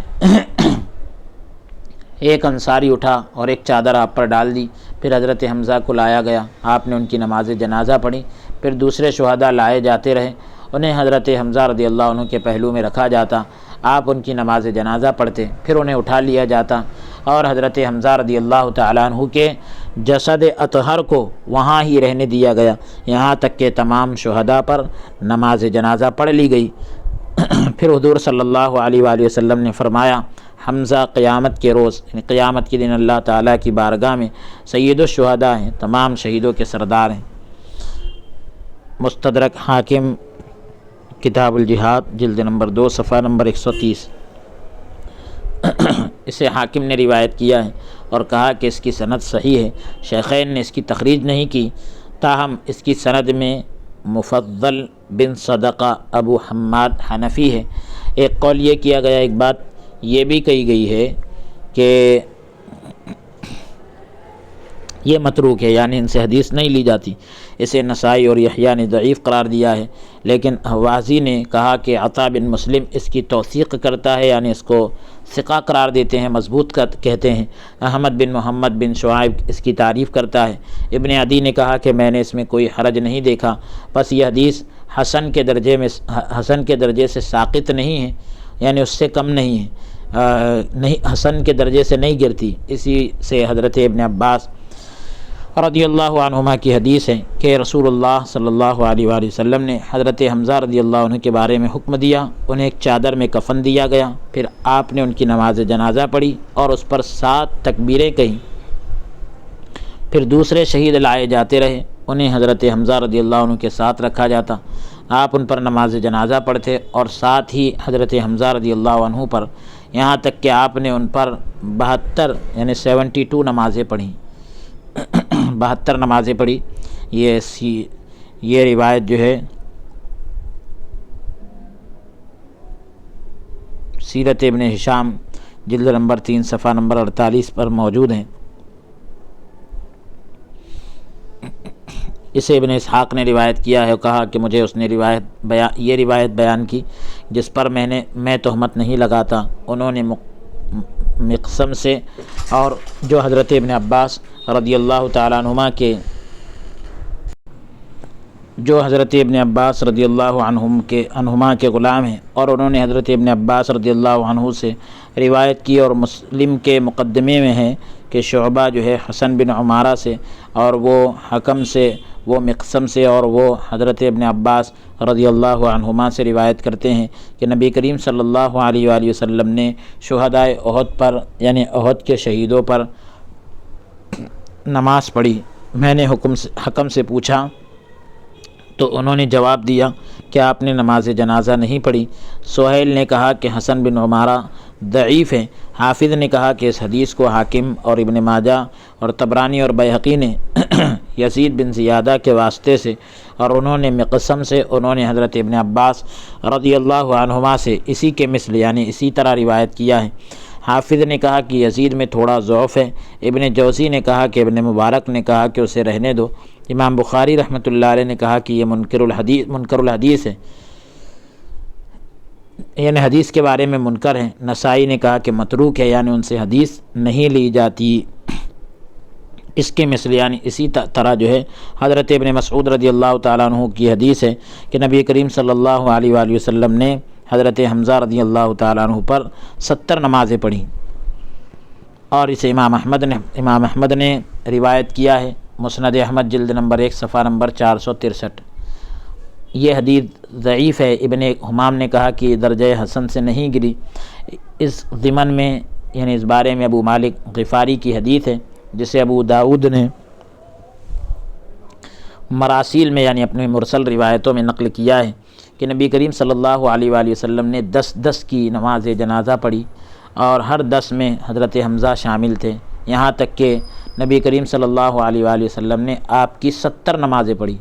ایک انصاری اٹھا اور ایک چادر آپ پر ڈال دی، پھر حضرت حمزہ کو لایا گیا، آپ نے ان کی نماز جنازہ پڑھی، پھر دوسرے شہداء لائے جاتے رہے، انہیں حضرت حمزہ رضی اللہ عنہ کے پہلو میں رکھا جاتا، آپ ان کی نماز جنازہ پڑھتے، پھر انہیں اٹھا لیا جاتا اور حضرت حمزہ رضی اللہ تعالیٰ عنہ کے جسد اطہر کو وہاں ہی رہنے دیا گیا، یہاں تک کہ تمام شہداء پر نماز جنازہ پڑھ لی گئی۔ پھر حضور صلی اللہ علیہ وآلہ وسلم نے فرمایا، حمزہ قیامت کے روز یعنی قیامت کے دن اللہ تعالیٰ کی بارگاہ میں سید الشہداء ہیں، تمام شہیدوں کے سردار ہیں۔ مستدرک حاکم کتاب الجہاد جلد نمبر 2 صفحہ نمبر 130۔ اسے حاکم نے روایت کیا ہے اور کہا کہ اس کی سند صحیح ہے، شیخین نے اس کی تخریج نہیں کی، تاہم اس کی سند میں مفضل بن صدقہ ابو حماد حنفی ہے۔ ایک قول یہ کیا گیا، ایک بات یہ بھی کہی گئی ہے کہ یہ متروک ہے، یعنی ان سے حدیث نہیں لی جاتی، اسے نسائی اور یحییٰ نے ضعیف قرار دیا ہے، لیکن حوازی نے کہا کہ عطا بن مسلم اس کی توثیق کرتا ہے، یعنی اس کو ثقہ قرار دیتے ہیں، مضبوط کہتے ہیں۔ احمد بن محمد بن شعیب اس کی تعریف کرتا ہے۔ ابن عدی نے کہا کہ میں نے اس میں کوئی حرج نہیں دیکھا، بس یہ حدیث حسن کے درجے سے ساقط نہیں ہے، یعنی اس سے کم نہیں ہے، حسن کے درجے سے نہیں گرتی۔ اسی سے حضرت ابن عباس رضی اللہ عنہما کی حدیث ہے کہ رسول اللہ صلی اللہ علیہ وآلہ وسلم نے حضرت حمزہ رضی اللہ عنہ کے بارے میں حکم دیا، انہیں ایک چادر میں کفن دیا گیا، پھر آپ نے ان کی نماز جنازہ پڑھی اور اس پر 7 تکبیریں کہیں، پھر دوسرے شہید لائے جاتے رہے، انہیں حضرت حمزہ رضی اللہ عنہ کے ساتھ رکھا جاتا، آپ ان پر نماز جنازہ پڑھتے اور ساتھ ہی حضرت حمزہ رضی اللہ عنہ پر، یہاں تک کہ آپ نے ان پر 72 یعنی 72 نمازیں پڑھیں، 72 نمازیں پڑھی۔ یہ روایت جو ہے سیرت ابن ہشام جلد نمبر 3 صفحہ نمبر 48 پر موجود ہیں۔ اسے ابن اسحاق نے روایت کیا ہے اور کہا کہ مجھے اس نے یہ روایت بیان کی جس پر میں تہمت نہیں لگاتا، انہوں نے مقسم سے اور جو حضرت ابن عباس رضی اللہ تعالیٰ عنہما کے غلام ہیں، اور انہوں نے حضرت ابن عباس رضی اللہ عنہ سے روایت کی، اور مسلم کے مقدمے میں ہے کہ شعبہ جو ہے حسن بن عمارہ سے، اور وہ حکم سے، وہ مقسم سے، اور وہ حضرت ابن عباس رضی اللہ عنہما سے روایت کرتے ہیں کہ نبی کریم صلی اللہ علیہ وآلہ وسلم نے شہدائے احد پر یعنی احد کے شہیدوں پر نماز پڑھی۔ میں نے حکم سے پوچھا تو انہوں نے جواب دیا کہ آپ نے نماز جنازہ نہیں پڑھی۔ سہیل نے کہا کہ حسن بن عمارہ ضعیف ہے۔ حافظ نے کہا کہ اس حدیث کو حاکم اور ابن ماجہ اور طبرانی اور بیہقی نے یزید بن زیادہ کے واسطے سے، اور انہوں نے مقسم سے، انہوں نے حضرت ابن عباس رضی اللہ عنہما سے اسی کے مثل یعنی اسی طرح روایت کیا ہے۔ حافظ نے کہا کہ یزید میں تھوڑا ضعف ہے۔ ابن جوزی نے کہا کہ ابن مبارک نے کہا کہ اسے رہنے دو۔ امام بخاری رحمۃ اللہ علیہ نے کہا کہ یہ منکر الحدیث ہے، یعنی حدیث کے بارے میں منکر ہیں۔ نسائی نے کہا کہ متروک ہے، یعنی ان سے حدیث نہیں لی جاتی۔ اس کے مثل یعنی اسی طرح جو ہے حضرت ابن مسعود رضی اللہ تعالیٰ عنہ کی حدیث ہے کہ نبی کریم صلی اللہ علیہ وآلہ وسلم نے حضرت حمزہ رضی اللہ تعالیٰ عنہ پر 70 نمازیں پڑھیں، اور اسے امام احمد نے روایت کیا ہے، مسند احمد جلد نمبر 1 صفحہ نمبر 463۔ یہ حدیث ضعیف ہے۔ ابن حمام نے کہا کہ درجہ حسن سے نہیں گری۔ اس ضمن میں یعنی اس بارے میں ابو مالک غفاری کی حدیث ہے جسے ابو داؤد نے مراسیل میں یعنی اپنے مرسل روایتوں میں نقل کیا ہے کہ نبی کریم صلی اللہ علیہ وآلہ وسلم نے 10 کی نماز جنازہ پڑھی، اور ہر 10 میں حضرت حمزہ شامل تھے، یہاں تک کہ نبی کریم صلی اللہ علیہ وآلہ وسلم نے آپ کی 70 نمازیں پڑھی۔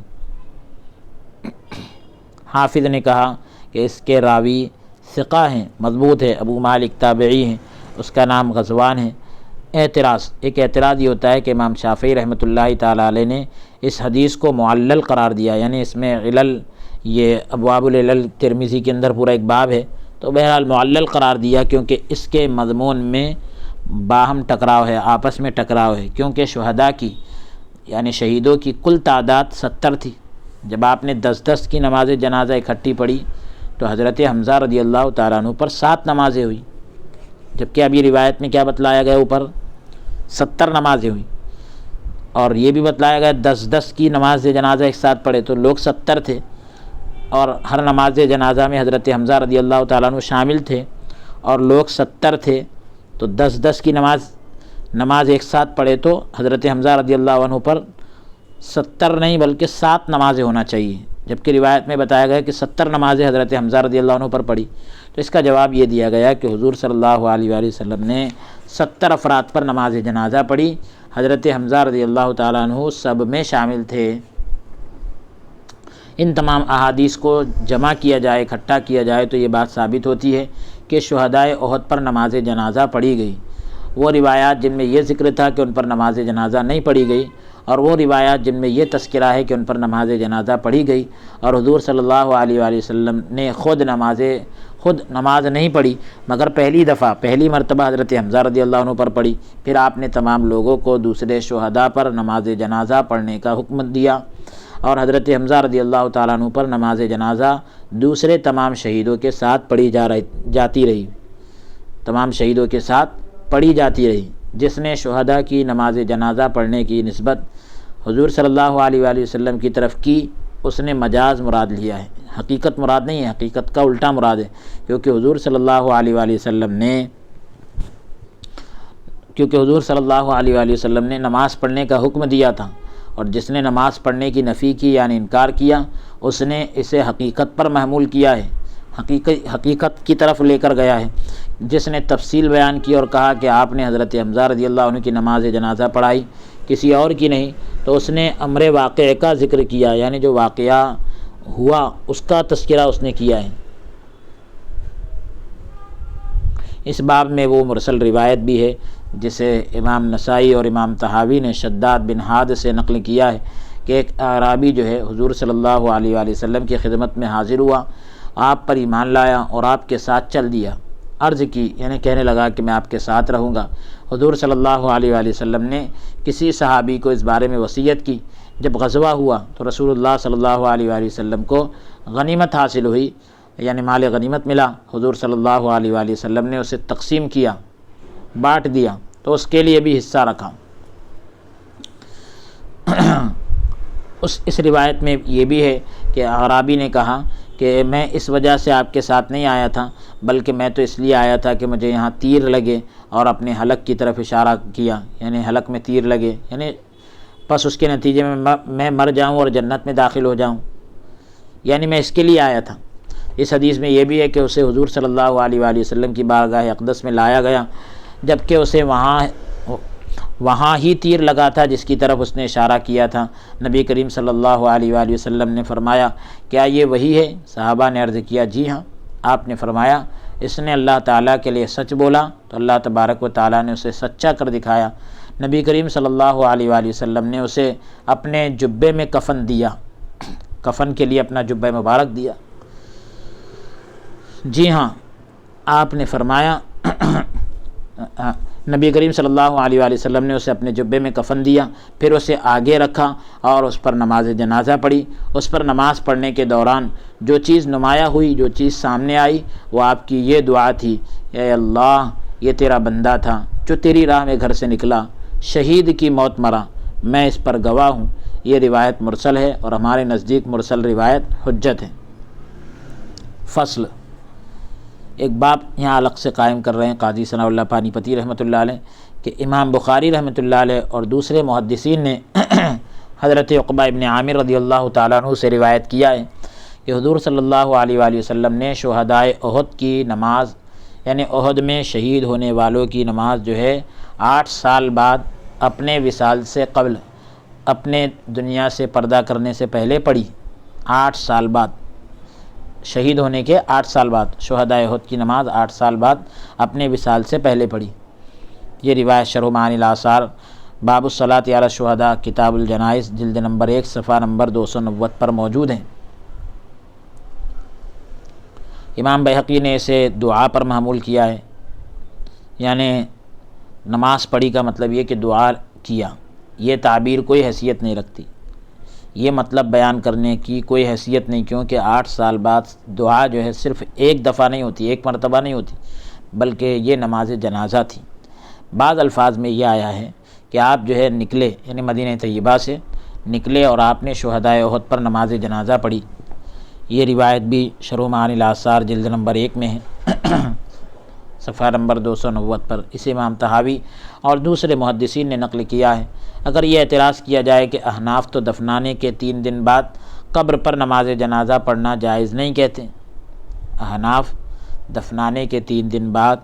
حافظ نے کہا کہ اس کے راوی ثقہ ہیں، مضبوط ہے، ابو مالک تابعی ہیں، اس کا نام غزوان ہے۔ ایک اعتراض یہ ہوتا ہے کہ امام شافعی رحمۃ اللہ تعالیٰ علیہ نے اس حدیث کو معلل قرار دیا، یعنی اس میں علل، یہ ابواب العلل ترمذی کے اندر پورا ایک باب ہے، تو بہرحال معلل قرار دیا کیونکہ اس کے مضمون میں باہم ٹکراؤ ہے، آپس میں ٹکراؤ ہے، کیونکہ شہداء کی یعنی شہیدوں کی کل تعداد 70 تھی۔ جب آپ نے 10 کی نماز جنازہ اکٹھی پڑھی تو حضرت حمزہ رضی اللہ تعالیٰ عنہ پر 7 نمازیں ہوئی، جبکہ ابھی روایت میں کیا بتلایا گیا، اوپر 70 نمازیں ہوئی، اور یہ بھی بتلایا گیا 10 کی نماز جنازہ ایک ساتھ پڑھے تو لوگ 70 تھے، اور ہر نماز جنازہ میں حضرت حمزہ رضی اللہ تعالیٰ عنہ شامل تھے اور لوگ 70 تھے، تو 10 کی نماز ایک ساتھ پڑھے تو حضرت حمزہ رضی اللہ عنہ پر 70 نہیں بلکہ 7 نمازیں ہونا چاہیے، جبکہ روایت میں بتایا گیا کہ 70 نمازیں حضرت حمزہ رضی اللہ عنہ پر پڑھی۔ تو اس کا جواب یہ دیا گیا کہ حضور صلی اللہ علیہ وآلہ وسلم نے 70 افراد پر نماز جنازہ پڑھی، حضرت حمزہ رضی اللہ تعالیٰ عنہ سب میں شامل تھے۔ ان تمام احادیث کو جمع کیا جائے، اکٹھا کیا جائے تو یہ بات ثابت ہوتی ہے کہ شہدائے احد پر نماز جنازہ پڑھی گئی۔ وہ روایات جن میں یہ ذکر تھا کہ ان پر نماز جنازہ نہیں پڑھی گئی، اور وہ روایات جن میں یہ تذکرہ ہے کہ ان پر نماز جنازہ پڑھی گئی، اور حضور صلی اللہ علیہ وآلہ وسلم نے خود نماز نہیں پڑھی مگر پہلی مرتبہ حضرت حمزہ رضی اللہ عنہ پر پڑھی، پھر آپ نے تمام لوگوں کو دوسرے شہداء پر نماز جنازہ پڑھنے کا حکم دیا، اور حضرت حمزہ رضی اللہ تعالیٰ عنہ پر نماز جنازہ دوسرے تمام شہیدوں کے ساتھ پڑھی جاتی رہی، تمام شہیدوں کے ساتھ پڑھی جاتی رہی۔ جس نے شہداء کی نماز جنازہ پڑھنے کی نسبت حضور صلی اللہ علیہ وآلہ وسلم کی طرف کی، اس نے مجاز مراد لیا ہے، حقیقت مراد نہیں ہے، حقیقت کا الٹا مراد ہے، کیونکہ حضور صلی اللہ علیہ وآلہ وسلم نے نماز پڑھنے کا حکم دیا تھا، اور جس نے نماز پڑھنے کی نفی کی یعنی انکار کیا، اس نے اسے حقیقت پر محمول کیا ہے، حقیقت کی طرف لے کر گیا ہے۔ جس نے تفصیل بیان کی اور کہا کہ آپ نے حضرت حمزہ رضی اللہ عنہ کی نماز جنازہ پڑھائی، کسی اور کی نہیں، تو اس نے امر واقعہ کا ذکر کیا، یعنی جو واقعہ ہوا اس کا تذکرہ اس نے کیا ہے۔ اس باب میں وہ مرسل روایت بھی ہے جسے امام نسائی اور امام طحاوی نے شداد بن حاد سے نقل کیا ہے کہ ایک اعرابی جو ہے حضور صلی اللہ علیہ وآلہ وسلم کی خدمت میں حاضر ہوا، آپ پر ایمان لایا اور آپ کے ساتھ چل دیا، عرض کی یعنی کہنے لگا کہ میں آپ کے ساتھ رہوں گا۔ حضور صلی اللہ علیہ وآلہ وسلم نے کسی صحابی کو اس بارے میں وصیت کی۔ جب غزوہ ہوا تو رسول اللہ صلی اللہ علیہ وآلہ وسلم کو غنیمت حاصل ہوئی، یعنی مال غنیمت ملا، حضور صلی اللہ علیہ وآلہ وسلم نے اسے تقسیم کیا، بانٹ دیا، تو اس کے لیے بھی حصہ رکھا۔ اس روایت میں یہ بھی ہے کہ اعرابی نے کہا کہ میں اس وجہ سے آپ کے ساتھ نہیں آیا تھا، بلکہ میں تو اس لیے آیا تھا کہ مجھے یہاں تیر لگے، اور اپنے حلق کی طرف اشارہ کیا، یعنی حلق میں تیر لگے، یعنی بس اس کے نتیجے میں مر جاؤں اور جنت میں داخل ہو جاؤں، یعنی میں اس کے لیے آیا تھا۔ اس حدیث میں یہ بھی ہے کہ اسے حضور صلی اللہ علیہ وآلہ وسلم کی بارگاہ اقدس میں لایا گیا، جبکہ اسے وہاں ہی تیر لگا تھا جس کی طرف اس نے اشارہ کیا تھا۔ نبی کریم صلی اللہ علیہ وآلہ وسلم نے فرمایا، کیا یہ وہی ہے؟ صحابہ نے عرض کیا، جی ہاں۔ آپ نے فرمایا، اس نے اللہ تعالیٰ کے لیے سچ بولا تو اللہ تبارک و تعالیٰ نے اسے سچا کر دکھایا۔ نبی کریم صلی اللہ علیہ وآلہ وسلم نے اسے اپنے جبے میں کفن دیا، کفن کے لیے اپنا جبہ مبارک دیا۔ جی ہاں، آپ نے فرمایا نبی کریم صلی اللہ علیہ وآلہ وسلم نے اسے اپنے جبے میں کفن دیا، پھر اسے آگے رکھا اور اس پر نماز جنازہ پڑھی۔ اس پر نماز پڑھنے کے دوران جو چیز نمایاں ہوئی، جو چیز سامنے آئی، وہ آپ کی یہ دعا تھی، اے اللہ، یہ تیرا بندہ تھا جو تیری راہ میں گھر سے نکلا، شہید کی موت مرا، میں اس پر گواہ ہوں۔ یہ روایت مرسل ہے اور ہمارے نزدیک مرسل روایت حجت ہے۔ فصل، ایک باب یہاں الگ سے قائم کر رہے ہیں قاضی ثناء اللہ پانی پتی رحمۃ اللہ علیہ کہ امام بخاری رحمۃ اللہ علیہ اور دوسرے محدثین نے حضرت عقبہ ابن عامر رضی اللہ تعالیٰ عنہ سے روایت کیا ہے کہ حضور صلی اللہ علیہ وآلہ وسلم نے شہدائے احد کی نماز، یعنی احد میں شہید ہونے والوں کی نماز جو ہے 8 سال بعد اپنے وصال سے قبل، اپنے دنیا سے پردہ کرنے سے پہلے پڑھی۔ 8 سال بعد، شہید ہونے کے 8 سال بعد، شہدائے احد کی نماز 8 سال بعد اپنے وصال سے پہلے پڑھی۔ یہ روایت شرح معانی الاثار باب الصلاۃ علی الشہداء کتاب الجنائز جلد نمبر 1 صفحہ نمبر 290 پر موجود ہیں۔ امام بہقی نے اسے دعا پر محمول کیا ہے، یعنی نماز پڑھی کا مطلب یہ کہ دعا کیا، یہ تعبیر کوئی حیثیت نہیں رکھتی، یہ مطلب بیان کرنے کی کوئی حیثیت نہیں، کیونکہ 8 سال بعد دعا جو ہے صرف ایک دفعہ نہیں ہوتی، ایک مرتبہ نہیں ہوتی، بلکہ یہ نماز جنازہ تھی۔ بعض الفاظ میں یہ آیا ہے کہ آپ جو ہے نکلے، یعنی مدینہ طیبہ سے نکلے اور آپ نے شہدائے احد پر نماز جنازہ پڑھی۔ یہ روایت بھی شرح معانی الآثار جلد نمبر 1 میں ہے، صفحہ نمبر 290 پر۔ اسے امام طحاوی اور دوسرے محدثین نے نقل کیا ہے۔ اگر یہ اعتراض کیا جائے کہ احناف تو دفنانے کے 3 دن بعد قبر پر نماز جنازہ پڑھنا جائز نہیں کہتے، احناف دفنانے کے 3 دن بعد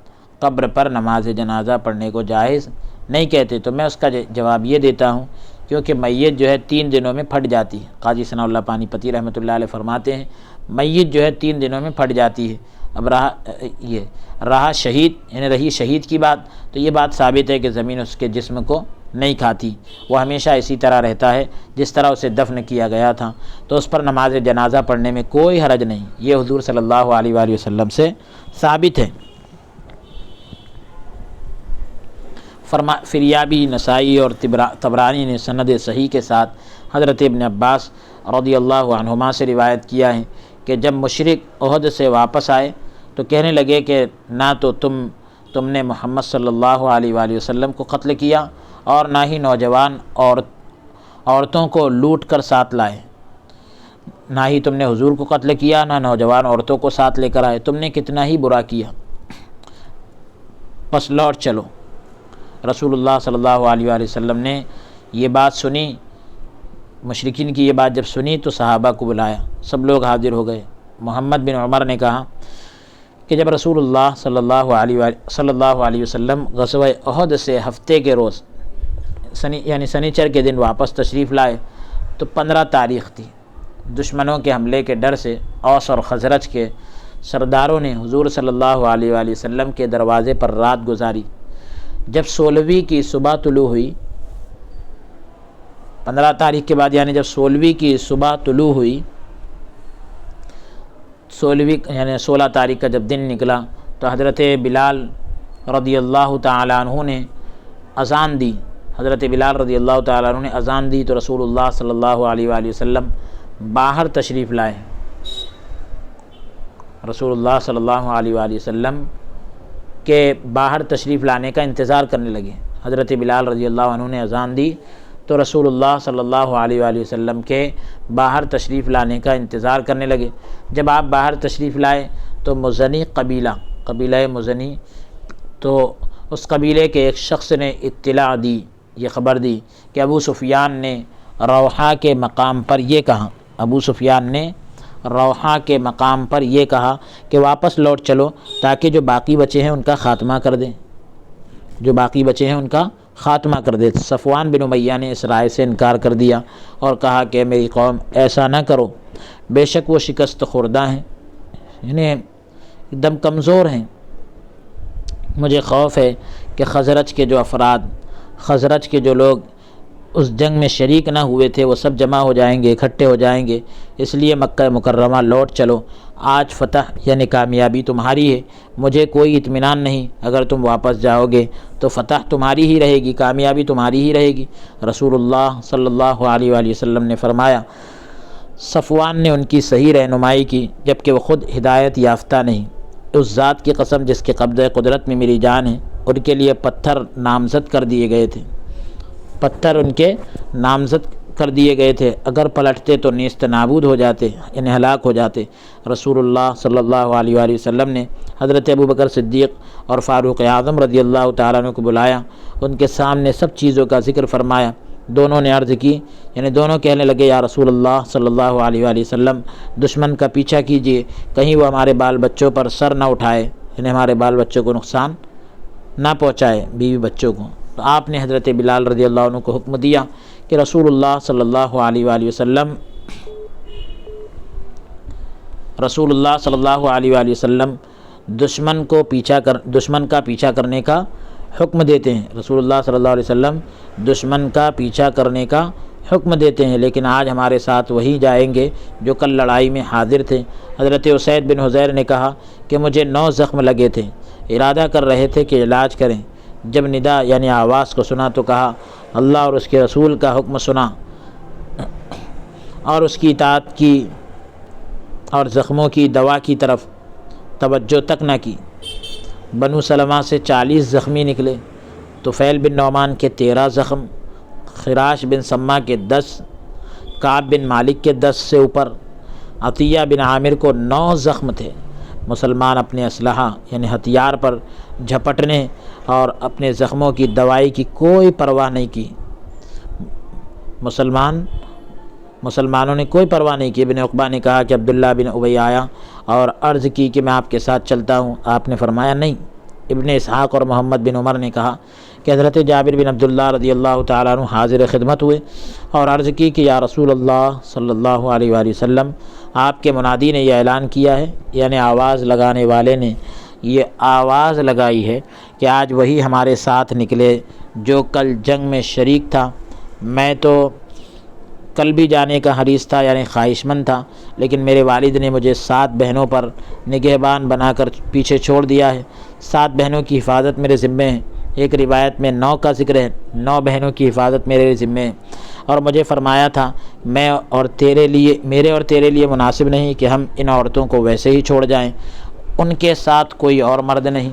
قبر پر نماز جنازہ پڑھنے کو جائز نہیں کہتے، تو میں اس کا جواب یہ دیتا ہوں کیونکہ میت جو ہے 3 دنوں میں پھٹ جاتی ہے۔ قاضی ثناء اللہ پانی پتی رحمۃ اللہ علیہ فرماتے ہیں میت جو ہے 3 دنوں میں پھٹ جاتی ہے۔ اب رہا شہید، یعنی رہی شہید کی بات، تو یہ بات ثابت ہے کہ زمین اس کے جسم کو نہیں کھاتی، وہ ہمیشہ اسی طرح رہتا ہے جس طرح اسے دفن کیا گیا تھا، تو اس پر نماز جنازہ پڑھنے میں کوئی حرج نہیں، یہ حضور صلی اللہ علیہ وآلہ وسلم سے ثابت ہے۔ فریابی، نسائی اور طبرانی نے سند صحیح کے ساتھ حضرت ابن عباس رضی اللہ عنہما سے روایت کیا ہے کہ جب مشرک احد سے واپس آئے تو کہنے لگے کہ نہ تو تم نے محمد صلی اللہ علیہ وآلہ وسلم کو قتل کیا اور نہ ہی نوجوان عورتوں کو لوٹ کر ساتھ لائے، نہ ہی تم نے حضور کو قتل کیا، نہ نوجوان عورتوں کو ساتھ لے کر آئے، تم نے کتنا ہی برا کیا، پس لوٹ چلو۔ رسول اللہ صلی اللہ علیہ وآلہ وسلم نے یہ بات سنی، مشرکین کی یہ بات جب سنی تو صحابہ کو بلایا، سب لوگ حاضر ہو گئے۔ محمد بن عمر نے کہا کہ جب رسول اللہ صلی اللہ علیہ وسلم غزوہ احد سے ہفتے کے روز یعنی سنیچر کے دن واپس تشریف لائے تو 15 تاریخ تھی۔ دشمنوں کے حملے کے ڈر سے اوس اور خزرج کے سرداروں نے حضور صلی اللہ علیہ وآلہ وسلم کے دروازے پر رات گزاری۔ جب 16ویں کی صبح طلوع ہوئی، 15 تاریخ کے بعد یعنی جب 16ویں کی صبح طلوع ہوئی، 16 تاریخ کا جب دن نکلا تو حضرت بلال رضی اللہ تعالیٰ عنہ نے اذان دی، حضرت بلال رضی اللہ تعالیٰ عنہ نے اذان دی تو رسول اللہ صلی اللہ علیہ وآلہ وسلم باہر تشریف لائے۔ رسول اللہ صلی اللہ علیہ وآلہ وسلم کے باہر تشریف لانے کا انتظار کرنے لگے۔ حضرت بلال رضی اللہ عنہ نے اذان دی تو رسول اللہ صلی اللہ علیہ وآلہ وسلم کے باہر تشریف لانے کا انتظار کرنے لگے۔ جب آپ باہر تشریف لائے تو مزنی قبیلہ مزنی، تو اس قبیلے کے ایک شخص نے اطلاع دی، یہ خبر دی کہ ابو سفیان نے روحا کے مقام پر یہ کہا، ابو سفیان نے روحا کے مقام پر یہ کہا کہ واپس لوٹ چلو تاکہ جو باقی بچے ہیں ان کا خاتمہ کر دیں، جو باقی بچے ہیں ان کا خاتمہ کر دے۔ صفوان بن امیہ نے اس رائے سے انکار کر دیا اور کہا کہ میری قوم ایسا نہ کرو، بے شک وہ شکست خوردہ ہیں، یعنی ایک دم کمزور ہیں، مجھے خوف ہے کہ خزرج کے جو لوگ اس جنگ میں شریک نہ ہوئے تھے وہ سب جمع ہو جائیں گے، اکٹھے ہو جائیں گے، اس لیے مکہ مکرمہ لوٹ چلو، آج فتح یعنی کامیابی تمہاری ہے، مجھے کوئی اطمینان نہیں، اگر تم واپس جاؤ گے تو فتح تمہاری ہی رہے گی، کامیابی تمہاری ہی رہے گی۔ رسول اللہ صلی اللہ علیہ وآلہ وسلم نے فرمایا صفوان نے ان کی صحیح رہنمائی کی جبکہ وہ خود ہدایت یافتہ نہیں، اس ذات کی قسم جس کے قبضہ قدرت میں میری جان ہے، ان کے لیے پتھر نامزد کر دیے گئے تھے، پتھر ان کے نامزد کر دیے گئے تھے، اگر پلٹتے تو نیست نابود ہو جاتے، یعنی ہلاک ہو جاتے۔ رسول اللہ صلی اللہ علیہ وآلہ وسلم نے حضرت ابوبکر صدیق اور فاروق اعظم رضی اللہ تعالیٰ عنہ کو بلایا، ان کے سامنے سب چیزوں کا ذکر فرمایا۔ دونوں نے عرض کی، یعنی دونوں کہنے لگے یا رسول اللہ صلی اللہ علیہ وآلہ وسلم دشمن کا پیچھا کیجیے، کہیں وہ ہمارے بال بچوں پر سر نہ اٹھائے، یعنی ہمارے بال بچوں کو نقصان نہ پہنچائے، بیوی بچوں کو۔ تو آپ نے حضرت بلال رضی اللہ عنہ کو حکم دیا کہ رسول اللہ صلی اللہ علیہ وآلہ وسلم دشمن کا پیچھا کرنے کا حکم دیتے ہیں، رسول اللہ صلی اللہ علیہ وسلم دشمن کا پیچھا کرنے کا حکم دیتے ہیں، لیکن آج ہمارے ساتھ وہی جائیں گے جو کل لڑائی میں حاضر تھے۔ حضرت اسید بن حضیر نے کہا کہ مجھے 9 زخم لگے تھے، ارادہ کر رہے تھے کہ علاج کریں، جب ندا یعنی آواز کو سنا تو کہا اللہ اور اس کے رسول کا حکم سنا اور اس کی اطاعت کی اور زخموں کی دوا کی طرف توجہ تک نہ کی۔ بنو سلمہ سے 40 زخمی نکلے، طفیل بن نعمان کے 13 زخم، خراش بن سما کے 10، کعب بن مالک کے 10 سے اوپر، عطیہ بن عامر کو 9 زخم تھے۔ مسلمان اپنے اسلحہ یعنی ہتھیار پر جھپٹنے اور اپنے زخموں کی دوائی کی کوئی پرواہ نہیں کی۔ مسلمانوں نے کوئی پرواہ نہیں کی۔ ابن عقبہ نے کہا کہ عبداللہ بن ابی آیا اور عرض کی کہ میں آپ کے ساتھ چلتا ہوں، آپ نے فرمایا نہیں۔ ابن اسحاق اور محمد بن عمر نے کہا کہ حضرت جابر بن عبداللہ رضی اللہ تعالیٰ عنہ حاضر خدمت ہوئے اور عرض کی کہ یا رسول اللہ صلی اللہ علیہ وآلہ وسلم، آپ کے منادی نے یہ اعلان کیا ہے، یعنی آواز لگانے والے نے یہ آواز لگائی ہے کہ آج وہی ہمارے ساتھ نکلے جو کل جنگ میں شریک تھا۔ میں تو کل بھی جانے کا حریص تھا یعنی خواہش مند تھا، لیکن میرے والد نے مجھے 7 بہنوں پر نگہبان بنا کر پیچھے چھوڑ دیا ہے۔ 7 بہنوں کی حفاظت میرے ذمے ہے۔ ایک روایت میں 9 کا ذکر ہے، 9 بہنوں کی حفاظت میرے ذمے ہے، اور مجھے فرمایا تھا میرے اور تیرے لیے مناسب نہیں کہ ہم ان عورتوں کو ویسے ہی چھوڑ جائیں، ان کے ساتھ کوئی اور مرد نہیں۔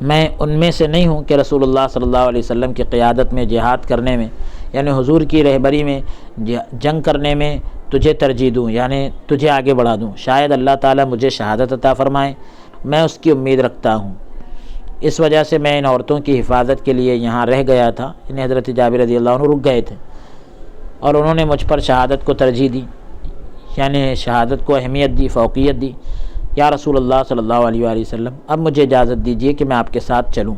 میں ان میں سے نہیں ہوں کہ رسول اللہ صلی اللہ علیہ وسلم کی قیادت میں جہاد کرنے میں یعنی حضور کی رہبری میں جنگ کرنے میں تجھے ترجیح دوں، یعنی تجھے آگے بڑھا دوں۔ شاید اللہ تعالیٰ مجھے شہادت عطا فرمائے، میں اس کی امید رکھتا ہوں۔ اس وجہ سے میں ان عورتوں کی حفاظت کے لیے یہاں رہ گیا تھا۔ انہیں حضرت جابر رضی اللہ عنہ رک گئے تھے اور انہوں نے مجھ پر شہادت کو ترجیح دی، یعنی شہادت کو اہمیت دی، فوقیت دی۔ یا رسول اللہ صلی اللہ علیہ وآلہ وسلم، اب مجھے اجازت دیجیے کہ میں آپ کے ساتھ چلوں۔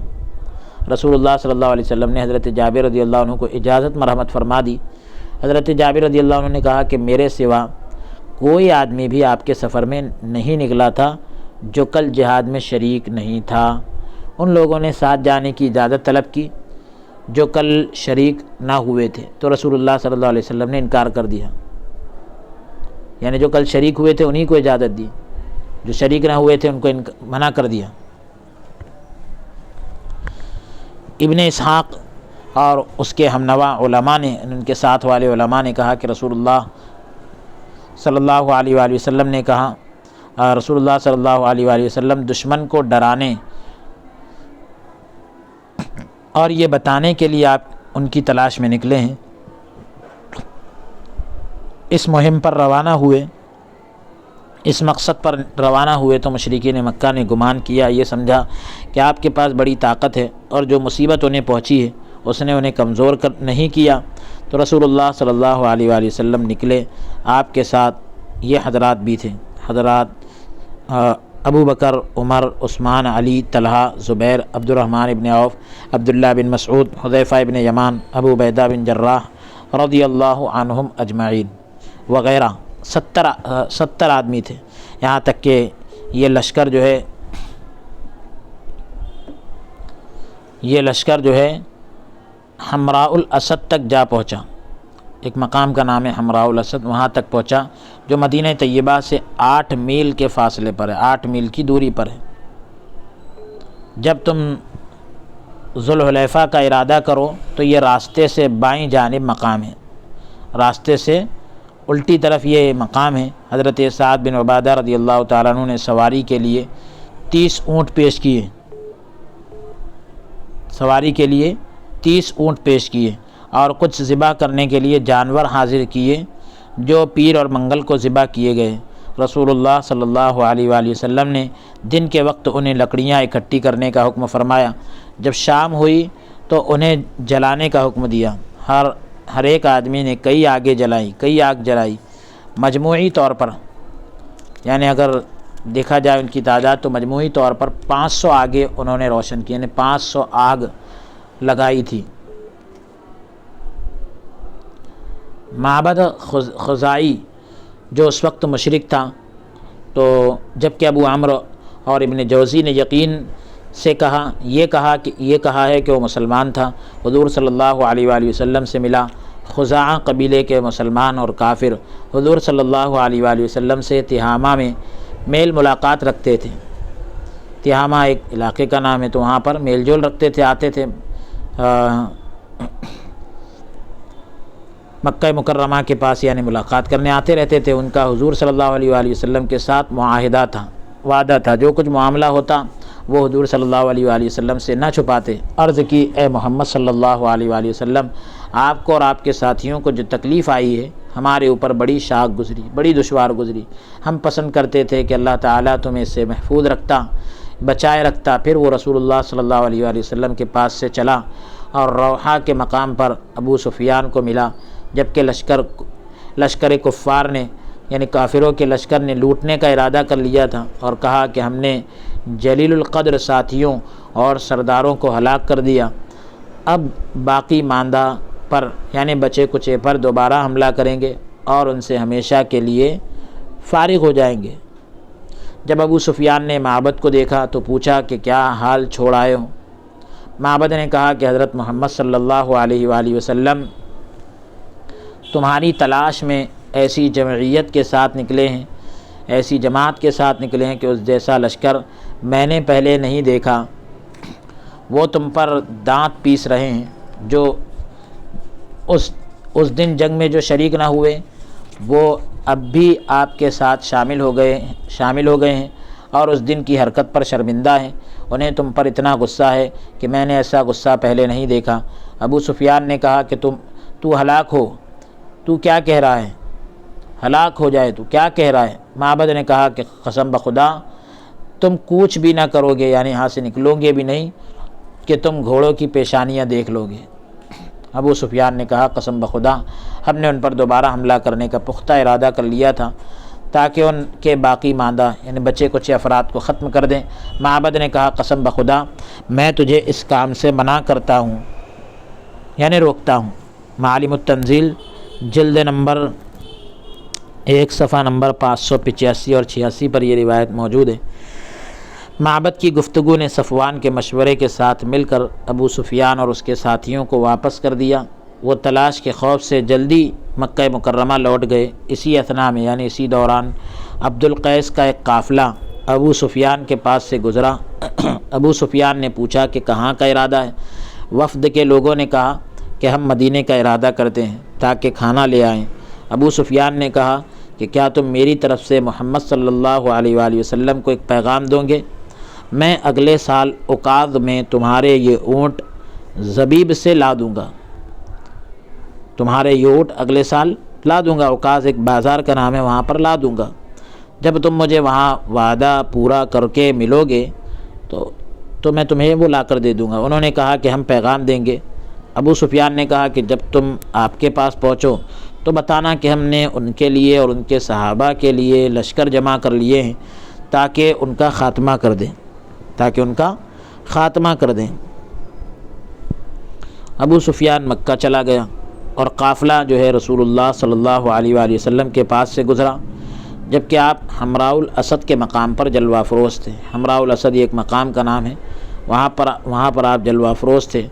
رسول اللہ صلی اللہ علیہ وسلم نے حضرت جابر رضی اللہ عنہ کو اجازت مرحمت فرما دی۔ حضرت جابر رضی اللہ عنہ نے کہا کہ میرے سوا کوئی آدمی بھی آپ کے سفر میں نہیں نکلا تھا جو کل جہاد میں شریک نہیں تھا۔ ان لوگوں نے ساتھ جانے کی اجازت طلب کی جو کل شریک نہ ہوئے تھے، تو رسول اللہ صلی اللہ علیہ وسلم نے انکار کر دیا، یعنی جو کل شریک ہوئے تھے انہی کو اجازت دی، جو شریک نہ ہوئے تھے ان کو منع کر دیا۔ ابن اسحاق اور اس کے ہمنوا علماء نے، ان کے ساتھ والے علماء نے کہا کہ رسول اللہ صلی اللہ علیہ وآلہ وسلم نے کہا، رسول اللہ صلی اللہ علیہ وآلہ وسلم دشمن کو ڈرانے اور یہ بتانے کے لیے آپ ان کی تلاش میں نکلے ہیں۔ اس مہم پر روانہ ہوئے، اس مقصد پر روانہ ہوئے تو مشرکین مکہ نے گمان کیا، یہ سمجھا کہ آپ کے پاس بڑی طاقت ہے اور جو مصیبت انہیں پہنچی ہے اس نے انہیں کمزور نہیں کیا۔ تو رسول اللہ صلی اللہ علیہ وآلہ وسلم نکلے، آپ کے ساتھ یہ حضرات بھی تھے، حضرات ابو بکر، عمر، عثمان، علی، طلحہ، زبیر، عبد الرحمن بن عوف، عبداللہ بن مسعود، حذیفہ بن یمان، ابو عبیدہ بن جراح رضی اللہ عنہم اجمعین وغیرہ 70 آدمی تھے۔ یہاں تک کہ یہ لشکر جو ہے حمراء الاسد تک جا پہنچا۔ ایک مقام کا نام ہے حمراء الاسد، وہاں تک پہنچا جو مدینہ طیبہ سے 8 میل کے فاصلے پر ہے، 8 میل کی دوری پر ہے۔ جب تم ذوالحلیفہ کا ارادہ کرو تو یہ راستے سے بائیں جانب مقام ہے، راستے سے الٹی طرف یہ مقام ہے۔ حضرت سعد بن عبادہ رضی اللہ تعالیٰ عنہ نے سواری کے لیے 30 اونٹ پیش کیے، سواری کے لیے 30 اونٹ پیش کیے اور کچھ ذبح کرنے کے لیے جانور حاضر کیے جو پیر اور منگل کو ذبح کیے گئے۔ رسول اللہ صلی اللہ علیہ وآلہ وسلم نے دن کے وقت انہیں لکڑیاں اکٹھی کرنے کا حکم فرمایا، جب شام ہوئی تو انہیں جلانے کا حکم دیا۔ ہر ایک آدمی نے کئی آگ جلائی مجموعی طور پر، یعنی اگر دیکھا جائے ان کی تعداد تو مجموعی طور پر 500 آگیں انہوں نے روشن کی، یعنی 500 آگ لگائی تھی۔ معبد خزائی جو اس وقت مشرک تھا، تو جب کہ ابو عمرو اور ابن جوزی نے یقین سے یہ کہا ہے کہ وہ مسلمان تھا، حضور صلی اللہ علیہ وآلہ وسلم سے ملا۔ خزاعہ قبیلے کے مسلمان اور کافر حضور صلی اللہ علیہ وآلہ وسلم سے تہامہ میں میل ملاقات رکھتے تھے، تہامہ ایک علاقے کا نام ہے، تو وہاں پر میل جول رکھتے تھے، آتے تھے مکہ مکرمہ کے پاس، یعنی ملاقات کرنے آتے رہتے تھے۔ ان کا حضور صلی اللہ علیہ وآلہ وسلم کے ساتھ معاہدہ تھا، وعدہ تھا، جو کچھ معاملہ ہوتا وہ حضور صلی اللہ علیہ وآلہ وسلم سے نہ چھپاتے۔ عرض کی اے محمد صلی اللہ علیہ وآلہ وسلم، آپ کو اور آپ کے ساتھیوں کو جو تکلیف آئی ہے ہمارے اوپر بڑی شاق گزری، بڑی دشوار گزری۔ ہم پسند کرتے تھے کہ اللہ تعالیٰ تمہیں اس سے محفوظ رکھتا، بچائے رکھتا۔ پھر وہ رسول اللہ صلی اللہ علیہ وآلہ وسلم کے پاس سے چلا اور روحا کے مقام پر ابو سفیان کو ملا، جبکہ لشکر کفار نے، یعنی کافروں کے لشکر نے لوٹنے کا ارادہ کر لیا تھا، اور کہا کہ ہم نے جلیل القدر ساتھیوں اور سرداروں کو ہلاک کر دیا، اب باقی ماندہ پر یعنی بچے کچے پر دوبارہ حملہ کریں گے اور ان سے ہمیشہ کے لیے فارغ ہو جائیں گے۔ جب ابو سفیان نے معبد کو دیکھا تو پوچھا کہ کیا حال چھوڑ آئے ہو؟ معبد نے کہا کہ حضرت محمد صلی اللہ علیہ وآلہ وسلم تمہاری تلاش میں ایسی جمعیت کے ساتھ نکلے ہیں، ایسی جماعت کے ساتھ نکلے ہیں کہ اس جیسا لشکر میں نے پہلے نہیں دیکھا۔ وہ تم پر دانت پیس رہے ہیں، جو اس دن جنگ میں جو شریک نہ ہوئے وہ اب بھی آپ کے ساتھ شامل ہو گئے ہیں اور اس دن کی حرکت پر شرمندہ ہیں۔ انہیں تم پر اتنا غصہ ہے کہ میں نے ایسا غصہ پہلے نہیں دیکھا۔ ابو سفیان نے کہا کہ تو ہلاک ہو، تو کیا کہہ رہا ہے؟ ہلاک ہو جائے تو کیا کہہ رہا ہے؟ معبد نے کہا کہ قسم بخدا تم کوچ بھی نہ کرو گے، یعنی یہاں سے نکلو گے بھی نہیں کہ تم گھوڑوں کی پیشانیاں دیکھ لو گے۔ ابو سفیان نے کہا قسم بخدا ہم نے ان پر دوبارہ حملہ کرنے کا پختہ ارادہ کر لیا تھا تاکہ ان کے باقی ماندہ یعنی بچے کچے افراد کو ختم کر دیں۔ معبد نے کہا قسم بخدا میں تجھے اس کام سے منع کرتا ہوں، یعنی روکتا ہوں۔ معالم التنزیل جلد نمبر 1 صفحہ نمبر 585 اور 86 پر یہ روایت موجود ہے۔ معبد کی گفتگو نے صفوان کے مشورے کے ساتھ مل کر ابو سفیان اور اس کے ساتھیوں کو واپس کر دیا۔ وہ تلاش کے خوف سے جلدی مکہ مکرمہ لوٹ گئے۔ اسی اثناء میں یعنی اسی دوران عبد القیس کا ایک قافلہ ابو سفیان کے پاس سے گزرا۔ ابو سفیان نے پوچھا کہ کہاں کا ارادہ ہے؟ وفد کے لوگوں نے کہا کہ ہم مدینے کا ارادہ کرتے ہیں تاکہ کھانا لے آئیں۔ ابو سفیان نے کہا کہ کیا تم میری طرف سے محمد صلی اللہ علیہ وآلہ وسلم کو ایک پیغام دو گے؟ میں اگلے سال عکاظ میں تمہارے یہ اونٹ زبیب سے لا دوں گا، تمہارے یہ اونٹ اگلے سال لا دوں گا۔ عکاظ ایک بازار کا نام ہے، وہاں پر لا دوں گا۔ جب تم مجھے وہاں وعدہ پورا کر کے ملو گے تو میں تمہیں وہ لا کر دے دوں گا۔ انہوں نے کہا کہ ہم پیغام دیں گے۔ ابو سفیان نے کہا کہ جب تم آپ کے پاس پہنچو تو بتانا کہ ہم نے ان کے لیے اور ان کے صحابہ کے لیے لشکر جمع کر لیے ہیں تاکہ ان کا خاتمہ کر دیں۔ ابو سفیان مکہ چلا گیا اور قافلہ جو ہے رسول اللہ صلی اللہ علیہ وآلہ وسلم کے پاس سے گزرا، جبکہ آپ حمراء الاسد کے مقام پر جلوہ افروز تھے۔ حمراء الاسد ایک مقام کا نام ہے، وہاں پر آپ جلوہ افروز تھے۔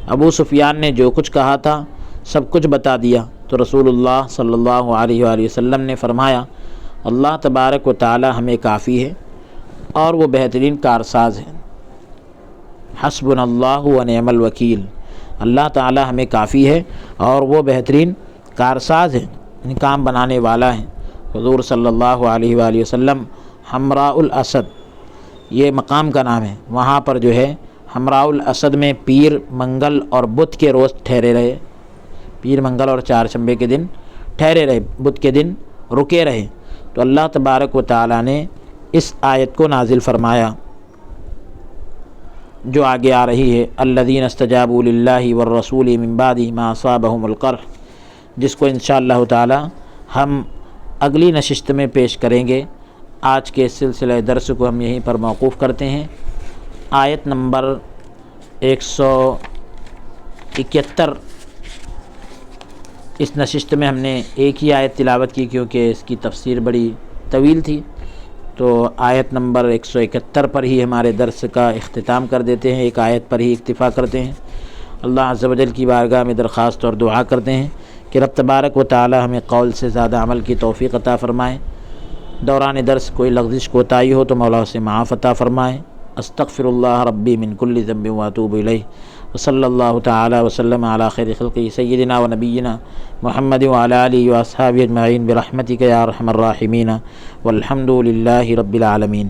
ابو سفیان نے جو کچھ کہا تھا سب کچھ بتا دیا تو رسول اللہ صلی اللہ علیہ وآلہ وسلم نے فرمایا اللہ تبارک و تعالی ہمیں کافی ہے اور وہ بہترین کارساز ہے۔ حسبنا اللہ و نعم الوکیل، اللہ تعالی ہمیں کافی ہے اور وہ بہترین کارساز ہے، یعنی کام بنانے والا ہے۔ حضور صلی اللہ علیہ وآلہ وسلم حمراء الاسد یہ مقام کا نام ہے، وہاں پر جو ہے حمراء الاسد میں پیر منگل اور بدھ کے روز ٹھہرے رہے، پیر منگل اور چہارشنبے کے دن ٹھہرے رہے، بدھ کے دن رکے رہے۔ تو اللہ تبارک و تعالی نے اس آیت کو نازل فرمایا جو آگے آ رہی ہے، الذین استجابوا للہ والرسول من بعد ما اصابهم القرح، جس کو انشاءاللہ تعالی ہم اگلی نشست میں پیش کریں گے۔ آج کے سلسلہ درس کو ہم یہیں پر موقوف کرتے ہیں۔ آیت نمبر 171 اس نشست میں ہم نے ایک ہی آیت تلاوت کی کیونکہ اس کی تفسیر بڑی طویل تھی، تو آیت نمبر 171 پر ہی ہمارے درس کا اختتام کر دیتے ہیں، ایک آیت پر ہی اکتفا کرتے ہیں۔ اللہ عز و جل کی بارگاہ میں درخواست اور دعا کرتے ہیں کہ رب تبارک و تعالی ہمیں قول سے زیادہ عمل کی توفیق عطا فرمائے۔ دوران درس کوئی لغزش کوتاہی ہو تو مولا سے معاف عطا فرمائے۔ استغفر اللہ ربی من کل ذنب واتوب الیہ وصلی اللہ تعالی وسلم علی خیر خلقہ سیدنا و نبینا محمد وعلی آلہ واصحابہ اجمعین برحمتک یا ارحم الراحمین والحمد للہ رب العالمین۔